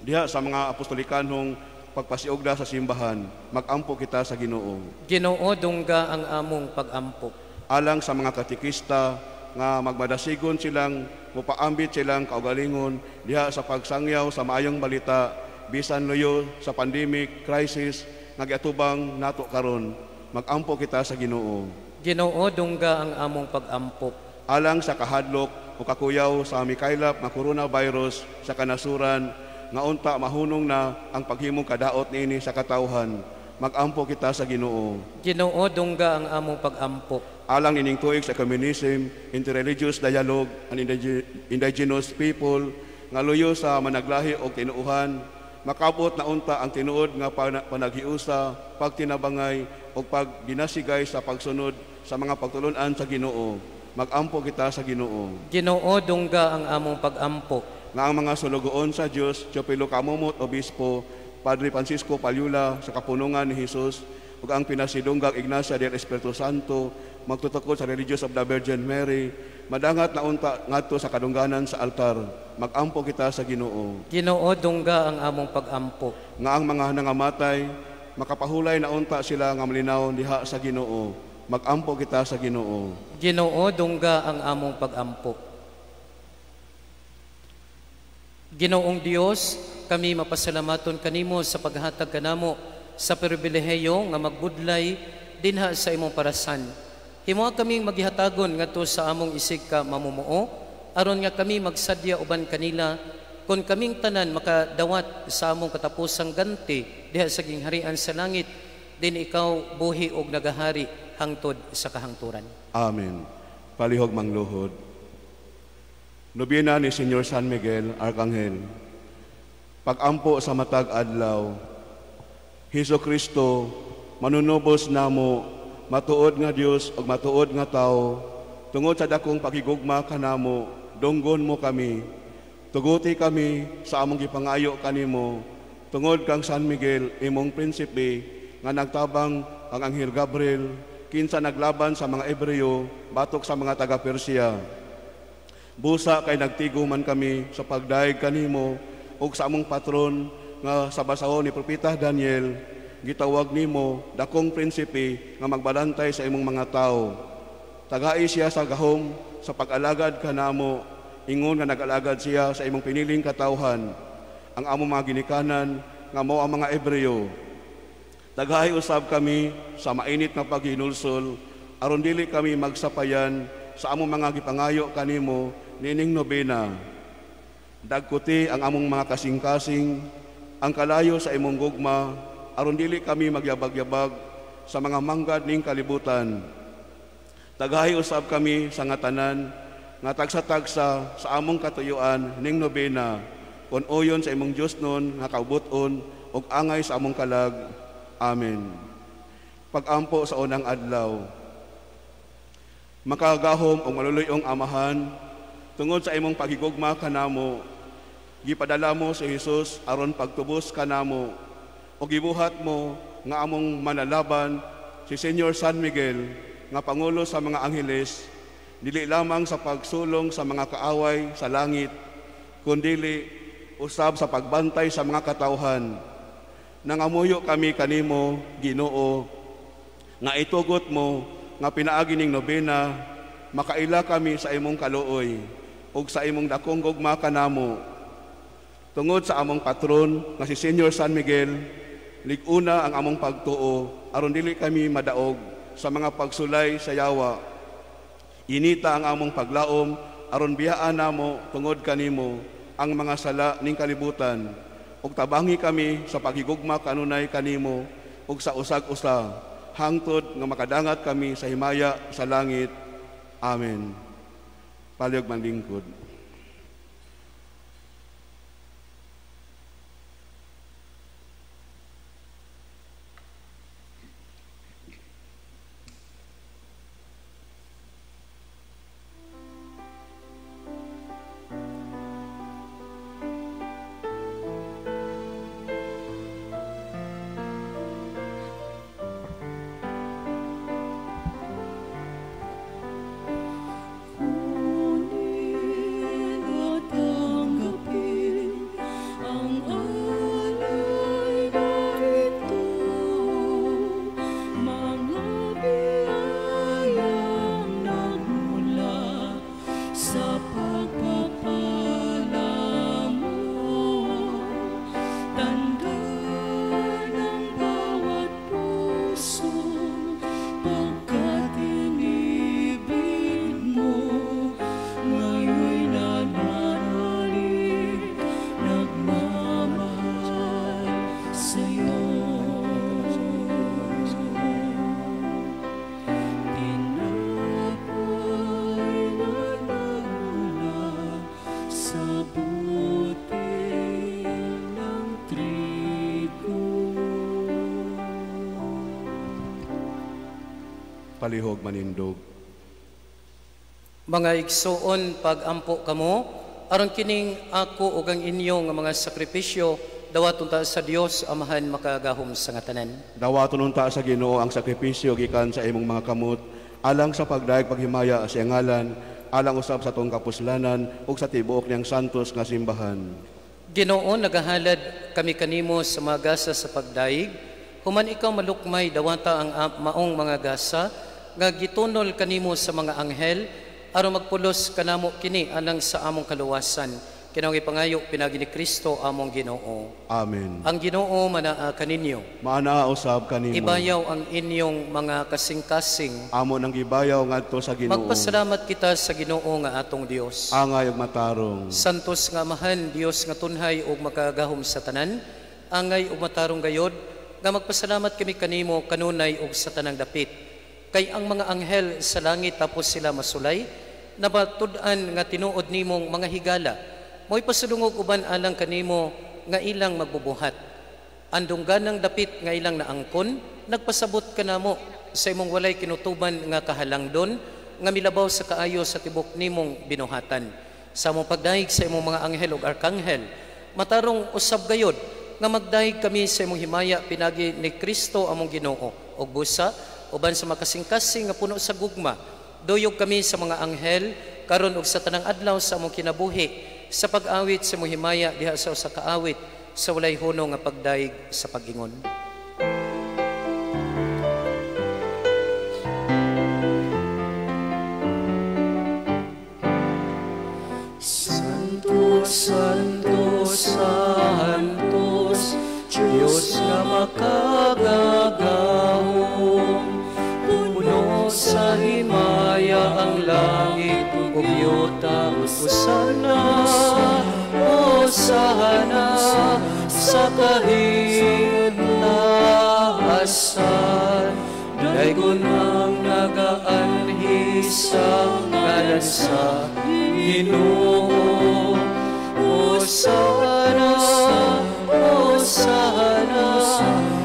diha sa mga apostolikanhong pagpasiugda sa simbahan. Mag-ampo kita sa Ginoo. Ginoo dungga ang among pag-ampo. Alang sa mga katikista nga magmadasigon silang mupaambit silang kaugalingon diha sa pagsangyaw sa maayong balita bisan luyo sa pandemic crisis nga giatubang nato karon. Mag-ampo kita sa Ginoo. Ginoo dungga ang among pag-ampo. Alang sa kahadlok o kakuyaw sa mikaylap nga coronavirus sa kanasuran nga unta mahunong na ang paghimong kadaot niini sa katawhan. Mag-ampo kita sa Ginoo. Ginoo dungga ang among pag-ampo. Alang nining tuig sa communism, interreligious dialogue, and indigenous people nga luyo sa managlahi o tinuuhan, makabot na unta ang tinuod nga panaghiusa, pagtinabangay o pagdinasigay sa pagsunod sa mga pagtulunan sa Ginoo. Mag-ampo kita sa Ginoo. Ginoo dungga ang among pag-ampo. Nga ang mga sulugoon sa Dios, Teopilo Kamumot, Obispo, Padre Francisco Palyula sa kapunungan ni Jesus, ug ang pinasidunggag Ignacia del Espiritu Santo, magtutukod sa Religious of the Virgin Mary, madangat na unta ngadto sa kadungganan sa altar. Mag-ampo kita sa Ginoo. Ginoo dungga ang among pag-ampo. Nga ang mga nangamatay, makapahulay na unta sila nga malinaw diha sa Ginoo. Mag-ampo kita sa Ginoo. Ginoo dungga ang among pag-ampo. Ginoong Dios, kami mapasalamaton kanimo sa paghatag kanamo sa pribilehiyo nga magbudlay dinha sa imong parasan. Himoa kaming maghihatagon ngadto sa among isig ka mamumuo aron nga kami magsadya uban kanila kun kaming tanan makadawat sa among katapusang ganti diha sa gingharian sa langit din ikaw buhi og nagahari hangtod sa kahangturan. Amen. Palihog mangluhod. Nobina ni Señor San Miguel, Arkanghel, pag-ampo sa matag adlaw, Hesus Kristo, manunubos namo, matuod nga Dios ug matuod nga tao, tungod sa dakong pakigugma kanamo, dunggon mo kami, tuguti kami sa among gipangayo kanimo, tungod kang San Miguel, imong prinsipe, nga nagtabang ang Anghel Gabriel, kinsa naglaban sa mga Ebreo, batok sa mga taga-Persia. Busa kay nagtiguman kami sa pagdaig kanimo ug sa among patron nga sa basahon ni Propeta Daniel, gitawag nimo dakong prinsipe nga magbalantay sa imong mga tao. Tagai siya sa gahom sa pag-alagad kanamo, ingon nga nag-alagad siya sa imong piniling katawhan, ang among mga ginikanan nga mao ang mga Ebreo. Tagai usab kami sa mainit nga paghinulsol aron dili kami magsapayan sa among mga gipangayo kanimo nining nobena. Dagkuti ang among mga kasing-kasing, ang kalayo sa imong gugma, aron dili kami magyabag-yabag sa mga manggad ning kalibutan. Tagahay usab kami sa ngatanan, nga tagsa-tagsa sa among katuyuan ning nobena, kun uyon sa imong Dios nun nga kaubuton ug angay sa among kalag. Amen. Pag-ampo sa unang adlaw, makagahom o maluluyong amahan, tungod sa imong paghigugma kanamo, gipadala mo si Jesus aron pagtubos kanamo, o gibuhat mo nga among manalaban si Señor San Miguel, nga Pangulo sa mga Angheles, dili lamang sa pagsulong sa mga kaaway sa langit, kundili usab sa pagbantay sa mga katawhan. Nangamuyo kami kanimo, Ginoo, nga itugot mo nga pinaagi ning nobena, makaila kami sa imong kaluoy ug sa imong dakong gugma kanamo. Tungod sa among patron nga si Señor San Miguel, liguna ang among pagtuo aron dili kami madaog sa mga pagsulay sa yawa. Inita ang among paglaom aron biyaan namo tungod kanimo ang mga sala ning kalibutan, ug tabangi kami sa paghigugma kanunay kanimo ug sa usag-usa hangtod nga makadangat kami sa himaya sa langit. Amen. Palihog manlingkod. pagpapala mo, tanda ng bawat puso, pagkat inibig mo, ngayon'y nananalig, nagmamahal sa'yo. Palihog manindog. Mga igsuon, pag-ampo kamo, aron kining ako ug ang inyo nga mga sakripisyo, dawaton ta sa Dios Amahan makagahom sa ngatanan. Dawaton unta sa Ginoo ang sakripisyo gikan sa imong mga kamot, alang sa pagdaig paghimaya sa iyang ngalan, alang usab sa tong kapuslanan ug sa tibuok niyang santos nga simbahan. Ginoo, nagahalad kami kanimo sa mga gasa sa pagdaig, human ikaw malukmay dawata ang maong mga gasa, nga gitunol kanimo sa mga anghel, aron magpulos kanamo kini alang sa among kaluwasan. Kinaong ipangayo pinagi ni Kristo among Ginoo. Amen. Ang Ginoo manaa kaninyo. Maanaa usab kanimo. Ibayaw ang inyong mga kasing-kasing. Amo nang gibayaw ngadto sa Ginoo. Magpasalamat kita sa Ginoo nga atong Dios. Angay ug matarong. Santos nga Amahan, Dios nga tunhay ug makagahom sa tanan, angay ug matarong gayod, nga magpasalamat kami kanimo kanunay ug sa tanang dapit. Kay ang mga anghel sa langit tapos sila masulay, nabatud-an nga tinuod nimong mga higala, mo'y pasulungog uban alang kanimo nga ilang magbubuhat. Andong ganang dapit nga ilang naangkon, nagpasabot ka namo sa imong walay kinutuban nga kahalangdon, nga milabaw sa kaayo sa tibok nimong binuhatan. Sa among pagdaig sa imong mga anghel ug arkanghel, matarong usab gayod, nga magdaig kami sa imong himaya pinagi ni Kristo among Ginoo, ug busa, uban sa makasing-kasing nga puno sa gugma, duyog kami sa mga anghel, karon og sa tanang adlaw sa among kinabuhi, sa pag-awit sa imong himaya diha sa kaawit, sa walay hunong nga pagdaig sa pag-ingon. Santos, Santos, Santos, Diyos nga makagagahom, puno sa himaya ang langit ug yuta. Hosana, Hosana sa kahintaasan, daygon ang nagaanhi sa ngalan sa Ginoo. Hosana, Hosana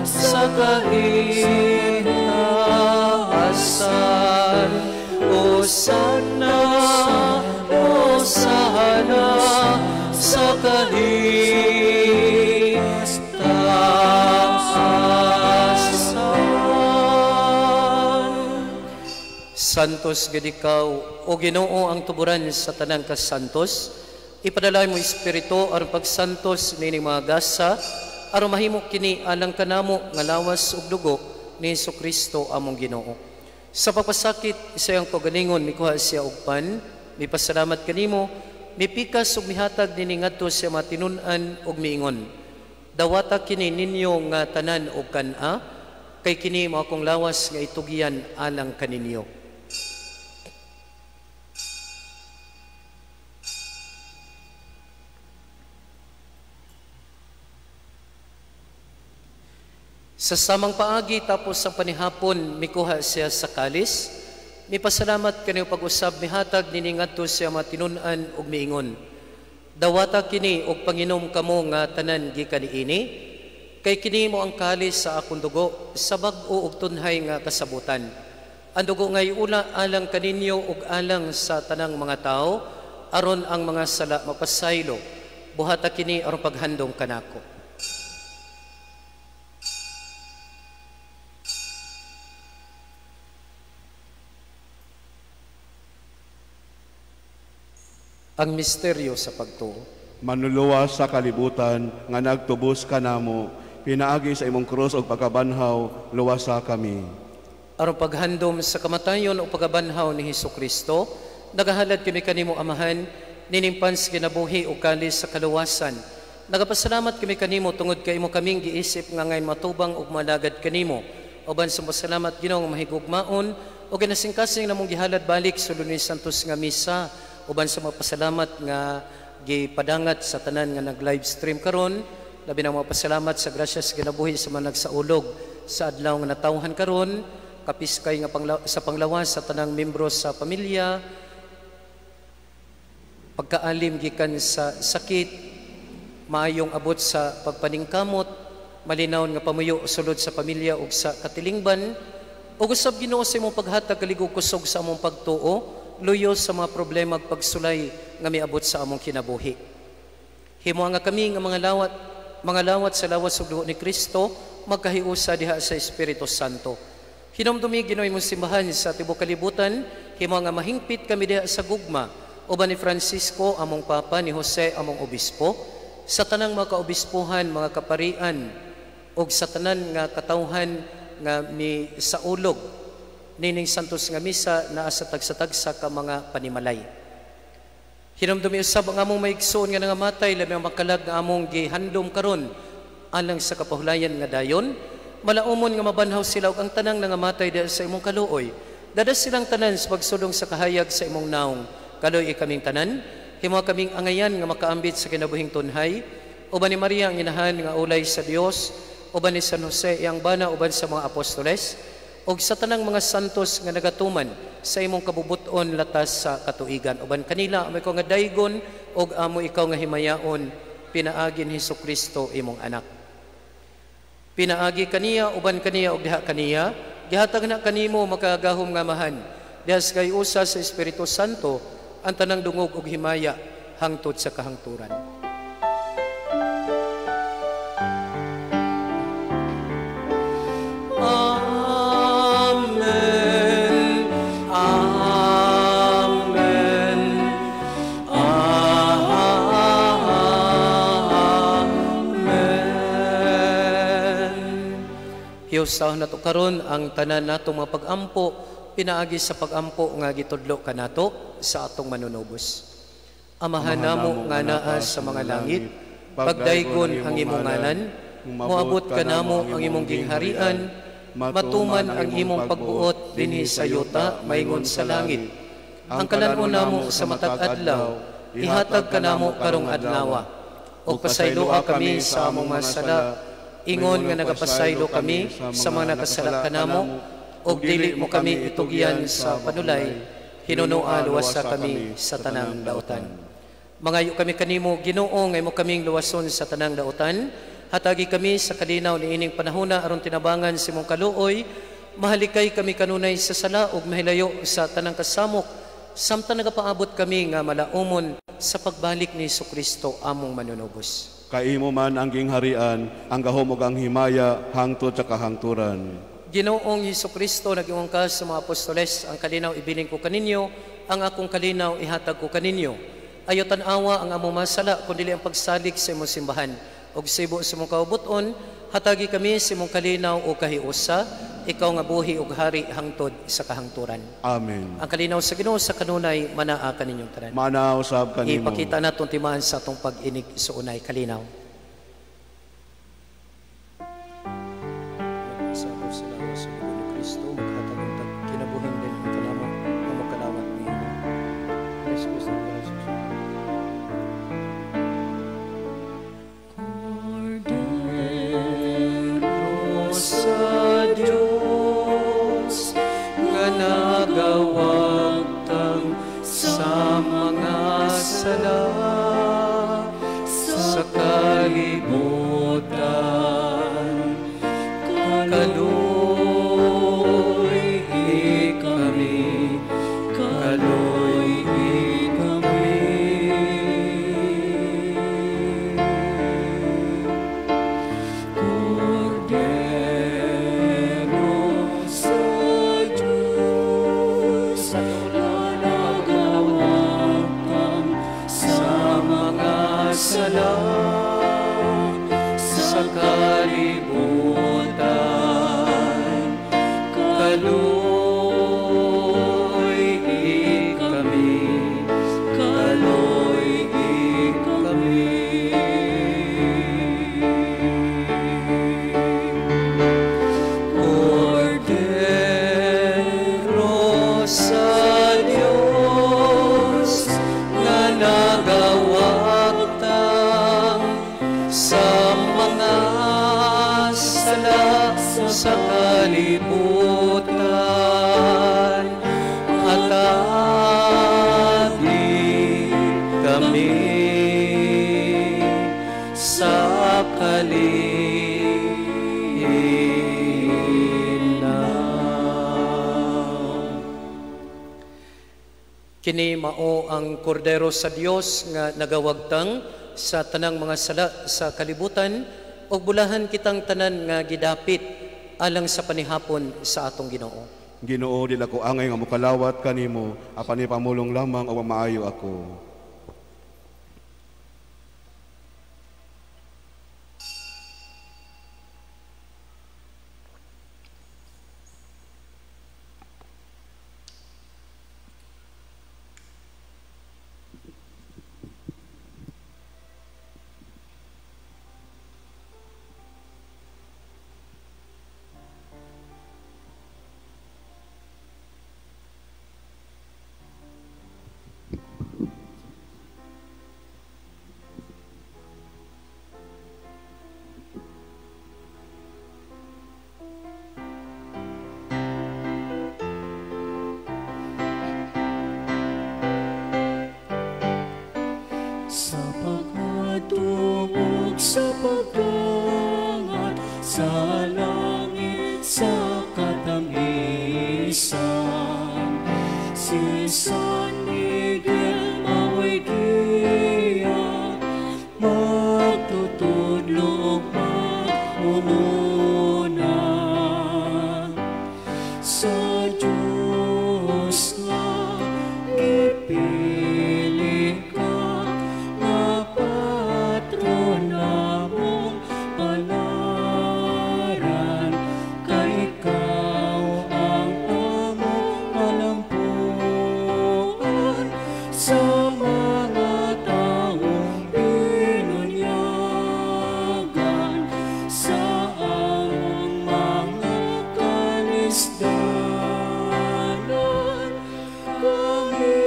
sa kahintaasan, Hosana, Hosana sa kahintaasan. Santos gid ikaw, o Ginoo ang tuburan sa tanan ka santos, ipadalay mo espiritu aron pagsantos nining mga gasa, aron mahimo kini alang kanamo nga lawas ug dugo ni Jesucristo among Ginoo. Sa pagpasakit sa iyang kaugalingon, mikuha siya og pan, mipasalamat kanimo, mipikas ug mihatag nini ngadto sa mga tinun-an ug miingon. Dawata kini ninyo nga tanan og kana, kay kini mao akong lawas nga itugian alang kaninyo. Sa samang paagi tapos sa panihapon, mikuha siya sa kalis. Mipasalamat kaniyo pag-usab mihatag nini ngadto siya matinun-an ug miingon. Dawata kini og panginom kamo nga tanan gikan niini, kay kini mo ang kalis sa akong dugo sa bag-o ug tunhay nga kasabutan. Ang dugo ngay ula alang kaninyo ug alang sa tanang mga tao, aron ang mga sala mapasaylo. Buhata kini aron paghandom kanako. Ang misteryo sa pagtuo. Manluluwas sa kalibutan nga nagtubos kanamo, pinaagi sa imong krus og pagkabanhaw, luwasa kami. Aron paghandom sa kamatayon o pagkabanhaw ni Hesukristo, Nagahalad kami kanimo, Amahan, ninimpan sa kinabuhi o kalis sa kaluwasan. Nagapasalamat kami kanimo tungod kay imo kaming giisip nga ngayon matubang ug malagad kanimo. Uban sa pasalamat Ginoo nga mahigugmaon o ginasingkasing namong gihalad balik sa Lunes Santos nga misa. Uban sa mapasalamat nga gipadangat sa tanan nga nag-live stream karon. Labi na mapasalamat sa grasya sa kinabuhi sa mga nagsaulog sa adlaw nga natawhan karon. Kapiskay nga sa panglawas sa tanang membro sa pamilya. Pagkaalim gikan sa sakit, maayong abot sa pagpaningkamot, malinaw nga pamuyo sulod sa pamilya ug sa katilingban, ug usab Ginoo sa imong paghatag kaligog kusog sa among pagtuo, luyo sa mga problema ug pagsulay nga miabot sa among kinabuhi. Himo nga kami nga mga lawat sa lawas ug dugo ni Kristo magkahiusa diha sa Espiritu Santo. Hinumdumi Ginoo imong simbahan sa tibuok kalibutan, himo nga mahingpit kami diha sa gugma uban ni Francisco among papa, ni Jose among obispo, sa tanang mga kaobispuhan, mga kaparian, o sa tanan nga katawhan nga ni saulog, nining Santos nga misa naa sa tagsa-tagsa ka mga panimalay. Hinumdumi usab ang among maigsoon nga nangamatay, labi ang makalag nga among gihandom karon alang sa kapahulayan nga dayon, malaumon nga mabanhaw sila og ang tanang nangamatay dahil sa imong kaluoy. Dadas silang tanan sa pagsulong sa kahayag sa imong naong, kaluoy kaming tanan. Himo kaming angayan nga makaambit sa kinabuhing tunhay, uban ni Maria ang inahan nga ulay sa Dios, uban ni San Jose iyang bana, uban sa mga apostoles, ug sa tanang mga santos nga nagatuman sa imong kabubuton latas sa katuigan. Uban kanila amay ko nga daygon ug amo ikaw nga himayaon, pinaagin Hesukristo imong anak. Pinaagi kaniya, uban kaniya ug diha kaniya, gihatag na kanimo makagahom nga mahan, diha sa kayusa sa Espiritu Santo, ang tanang dungog ug himaya hangtod sa kahangturan. Amen. Amen. Amen. Hiusaw nato karon ang tanan natong mga pag-ampo, pinaagi sa pag-ampo nga gitudlo kanato sa atong manunubos. Amahan namo nga naa sa mga langit, pagdaygon ang imong ngalan, moabot ka namo ang imong gingharian, matuman ang imong pagbuot dinhi sa yuta maingon sa langit. Ang kalan-on namo sa matag adlaw, ihatag ka namo karong adlawa. O pasayloa kami sa among masala, ingon nga nagapasaylo kami sa mga nakasala kanamo, og dili mo kami itugyan sa panulay, hinunoa luwasa kami sa tanang daotan. Mangayo kami kanimo Ginoo nga imo kaming luwason sa tanang daotan. Hatagi kami sa kalinaw niining panahona aron tinabangan si mong kaluoy. Mahalikay kami kanunay sa sala ug mahilayo sa tanang kasamok, samtang nagapaabot kami nga malaumon sa pagbalik ni Hesukristo among manunubos. Kay imo man ang gingharian, ang gahom ug ang himaya hangtod sa kahangturan. Ginoong Hesukristo, nag-iwang ka sa mga apostoles, ang kalinaw ibiling ko kaninyo, ang akong kalinaw ihatag ko kaninyo. Ayaw tanawa ang among masala, kundi ang pagsalig sa imong simbahan. Og sibo sa imong kaubuton, hatagi kami sa imong kalinaw o kahiusa, ikaw nga buhi ug hari hangtod sa kahangturan. Amen. Ang kalinaw sa Ginoo sa kanunay, manaa kaninyong tanan. Manaw sab kanimo. Ipakita naton timaan sa atong pag-inig sa unay kalinaw. Sa Diyos nga nagawag tang sa mga sala sa kalibutan, kaloy kami, kaloy kami. Sa sa kalibutan at agi kami sa kalinaw. Kini mao ang kordero sa Dios nga nagawagtang sa tanang mga sala sa kalibutan o bulahan kitang tanan nga gidapit alang sa panihapon sa atong Ginoo. Ginoo, dila ko angay nga mukalawat kanimo, apan ipamulong lamang o maayo ako. Sa pagkatubog sa pagdangat sa langit sa katamisan, si San Miguel maway giya, magtutudlo magmumuna sa Diyos nga ipili ka nga patron namong palaran, kay ikaw ang among alampuan sa mga taong binunyagan sa among mga kalisdanan. Kami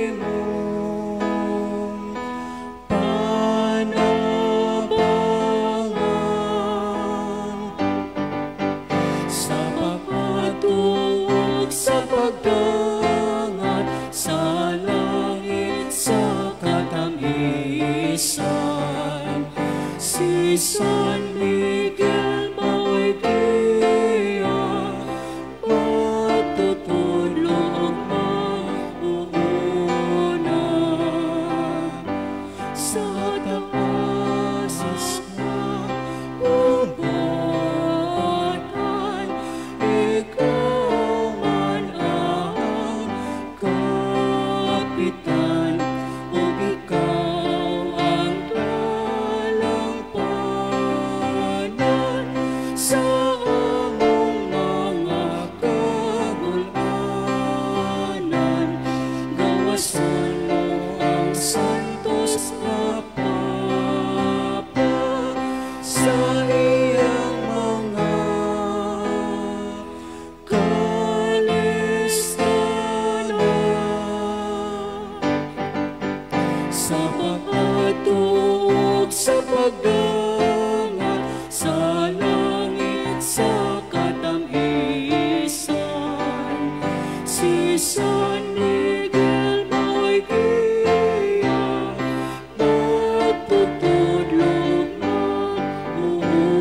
imong panabangan sa pagpatuog sa pagdangat sa langit sa katamisan, si San Miguel maway giya, magtutudlo magmumuna sa taas na ubatan. Ikaw man ang kapitan, o ikaw ang talampanan sa among mga kagulanan. Gawasan mo ang santos na Papa sa iyang mga kalistanan. Sa pagpatuog sa pagdangat sa langit sa katamisan, si San Miguel maway giya, magtutudlo magmumuna.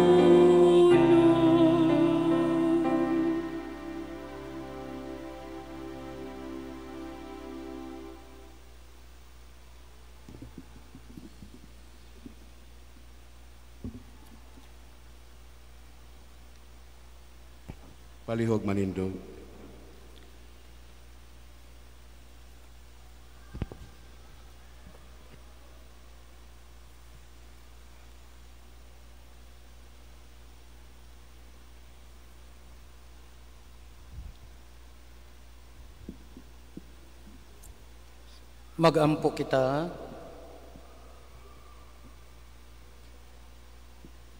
Palihog manindog. Magampo kita.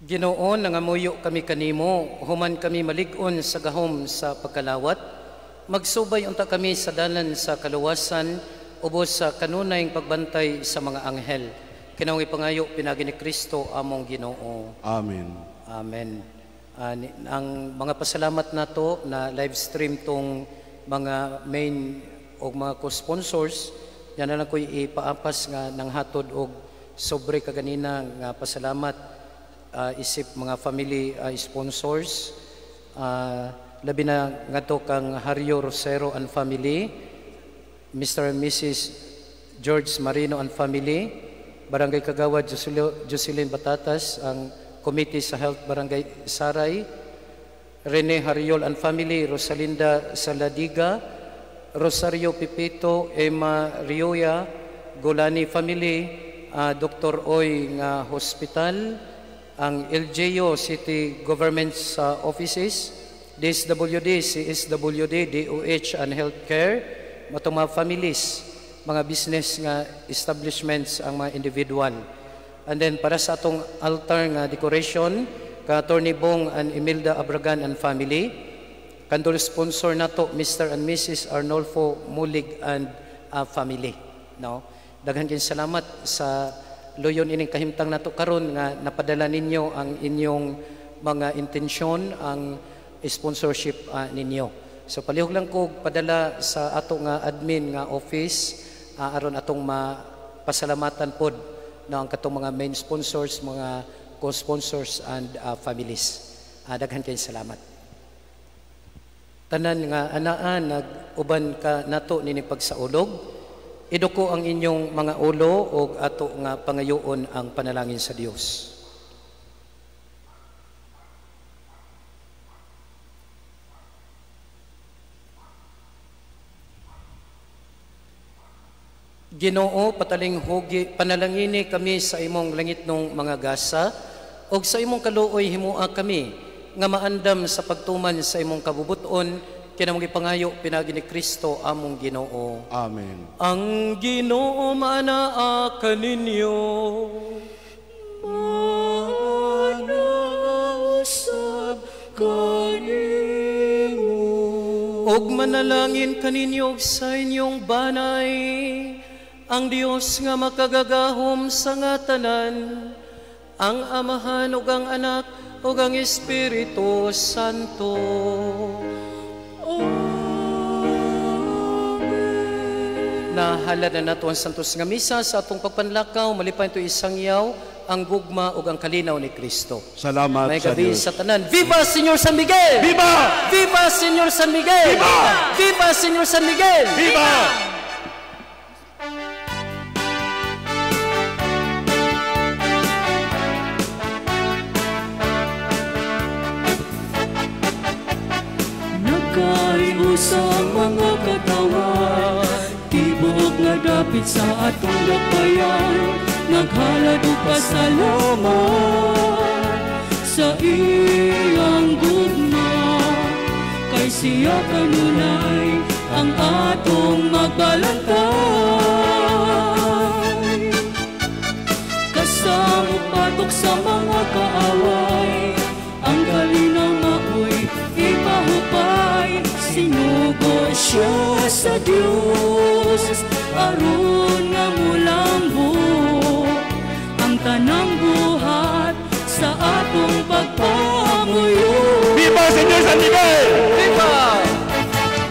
Ginoo, nangamuyo kami kanimo, human kami malig-on sa gahom sa pagkalawat, magsubay unta kami sa dalan sa kaluwasan, ubos sa kanunayng pagbantay sa mga anghel. Kinaong ipangayo pinagi ni Kristo among Ginoo. Amen. Amen. Ang mga pasalamat nato na live stream tong mga main o mga co-sponsors, yan na lang ko'y ipaapas nga nang hatod og sobre kaganina nga pasalamat isip mga family sponsors. Labi na nga to kang Haryo Rosero and family, Mr. and Mrs. George Marino and family, Barangay Kagawad Jocelyn Batatas, ang Committee sa Health Barangay Saray, Rene Hariol and family, Rosalinda Saladiga, Rosario Pipito, Emma Rioya, Golani family, Dr. Oy nga hospital, ang LGU City Government Offices, DSWD, CSWD, DOH and Healthcare, matong mga families, mga business nga establishments ang mga individual. And then para sa atong altar nga decoration, ka Attorney Bong and Imelda Abragan and family, kandol sponsor nato Mr. and Mrs. Arnolfo Mulig and family. No? Daghan kayong salamat sa loyon ining kahimtang nato karon nga napadala ninyo ang inyong mga intensyon, ang sponsorship ninyo. So palihog lang ko padala sa ato nga admin nga office aron atong mapasalamatan pod na ang katong mga main sponsors, mga co-sponsors and families. Daghan kayong salamat. Tanan nga anaan nag-uban ka nato nini pagsaulog, iduko ang inyong mga ulo o ato nga pangayoon ang panalangin sa Dios. Ginoo, pataling hugi, panalangini kami sa imong langit nung mga gasa, o sa imong kaluoy himua kami, nga maandam sa pagtuman sa imong kabubuton, kinamong ipangayo pinagi ni Kristo among Ginoo. Amen. Ang Ginoo manaa kaninyo, manausab kanimo, og manalangin kaninyo sa inyong banay, ang Dios nga makagagahom sa nga tanan, ang Amahan ug ang Anak ug ang Espiritu Santo. Nahalad na nato ang santos nga misa sa atong pagpanlakaw, malipay ito isang yaw, ang gugma ug ang kalinaw ni Kristo. Salamat May sa gabi Diyos. sa tanan. Viva Señor San Miguel! Viva! Viva Señor San Miguel! Viva! Viva Señor San Miguel! Viva! nagkaiusang mga katawan, tibok nga dapit sa atong lakbayan, naghalad og pasalamat sa iyang gugma, kay siya kanunay ang atong magbalantay. Kasama patok sa mga kaaway, ang kalinaw maoy ipahupay, sinugo siya sa Diyos, aron nga mulambo ang tanang buhat sa atong pagpamuyo. Viva Señor San Miguel! Viva!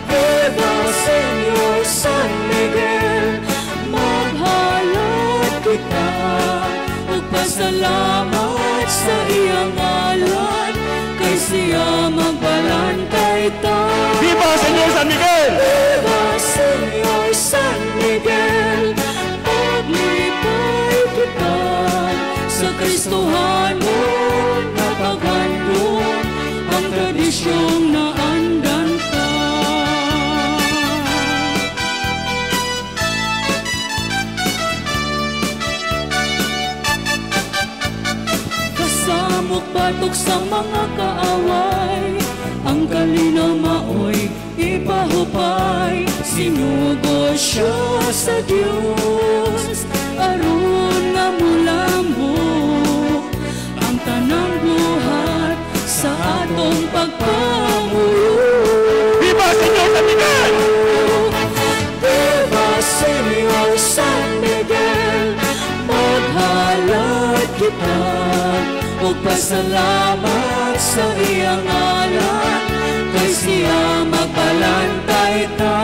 Viva Señor San Miguel, maghalad kita ug pasalamat sa iyang ngalan, kay siya magbalantay ta. Viva Señor San Miguel! Viva Señor San Miguel, paglipay kita sa Kristohanon na paghandom, ang tradisyong naandan ka. Kasamok batok sa mga kaaway, ang kalinaw maoy ipahupay, sinugo siya sa Diyos, aron nga mulambo ang tanang buhat sa atong pagpamuyo. Viva Señor San Miguel! Viva Señor San Miguel, maghalad kita ug pasalamat sa iyang ngalan, kay siya magbalantay ta.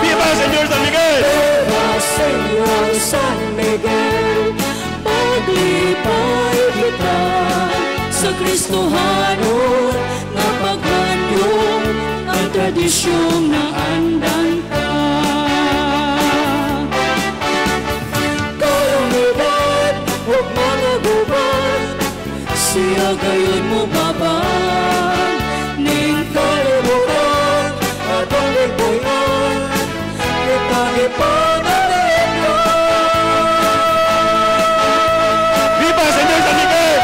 Viva Señor San Miguel! Viva Señor San Miguel, maglipay kita sa Kristohanon nga paghandom ang tradisyong naandan ka. Kalamidad o mga gubat, siya gayon mo babang, ning kalimutan atong ligbuyan, kita ipanalinda. Viva Señor San Miguel!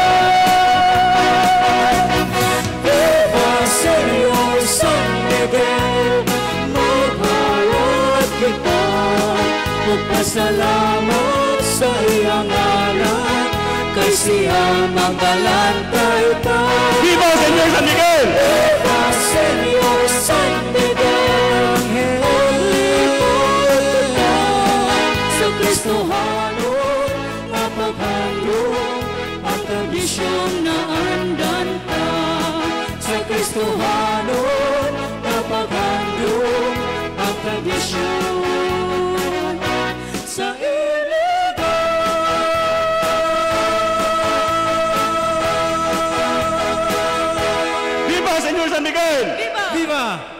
Viva Señor San Miguel, maghalad kita, magpasalamat sa iyang ngalan, kay siya magbalantay ta. Viva Señor San Miguel! Viva Señor San Miguel, maglipay kita sa Kristohanon nga paghandom ang tradisyong naandan ka. Sa Kristohanon nga paghandom ang tradisyon sa Viva Señor San Miguel! Viva! Viva!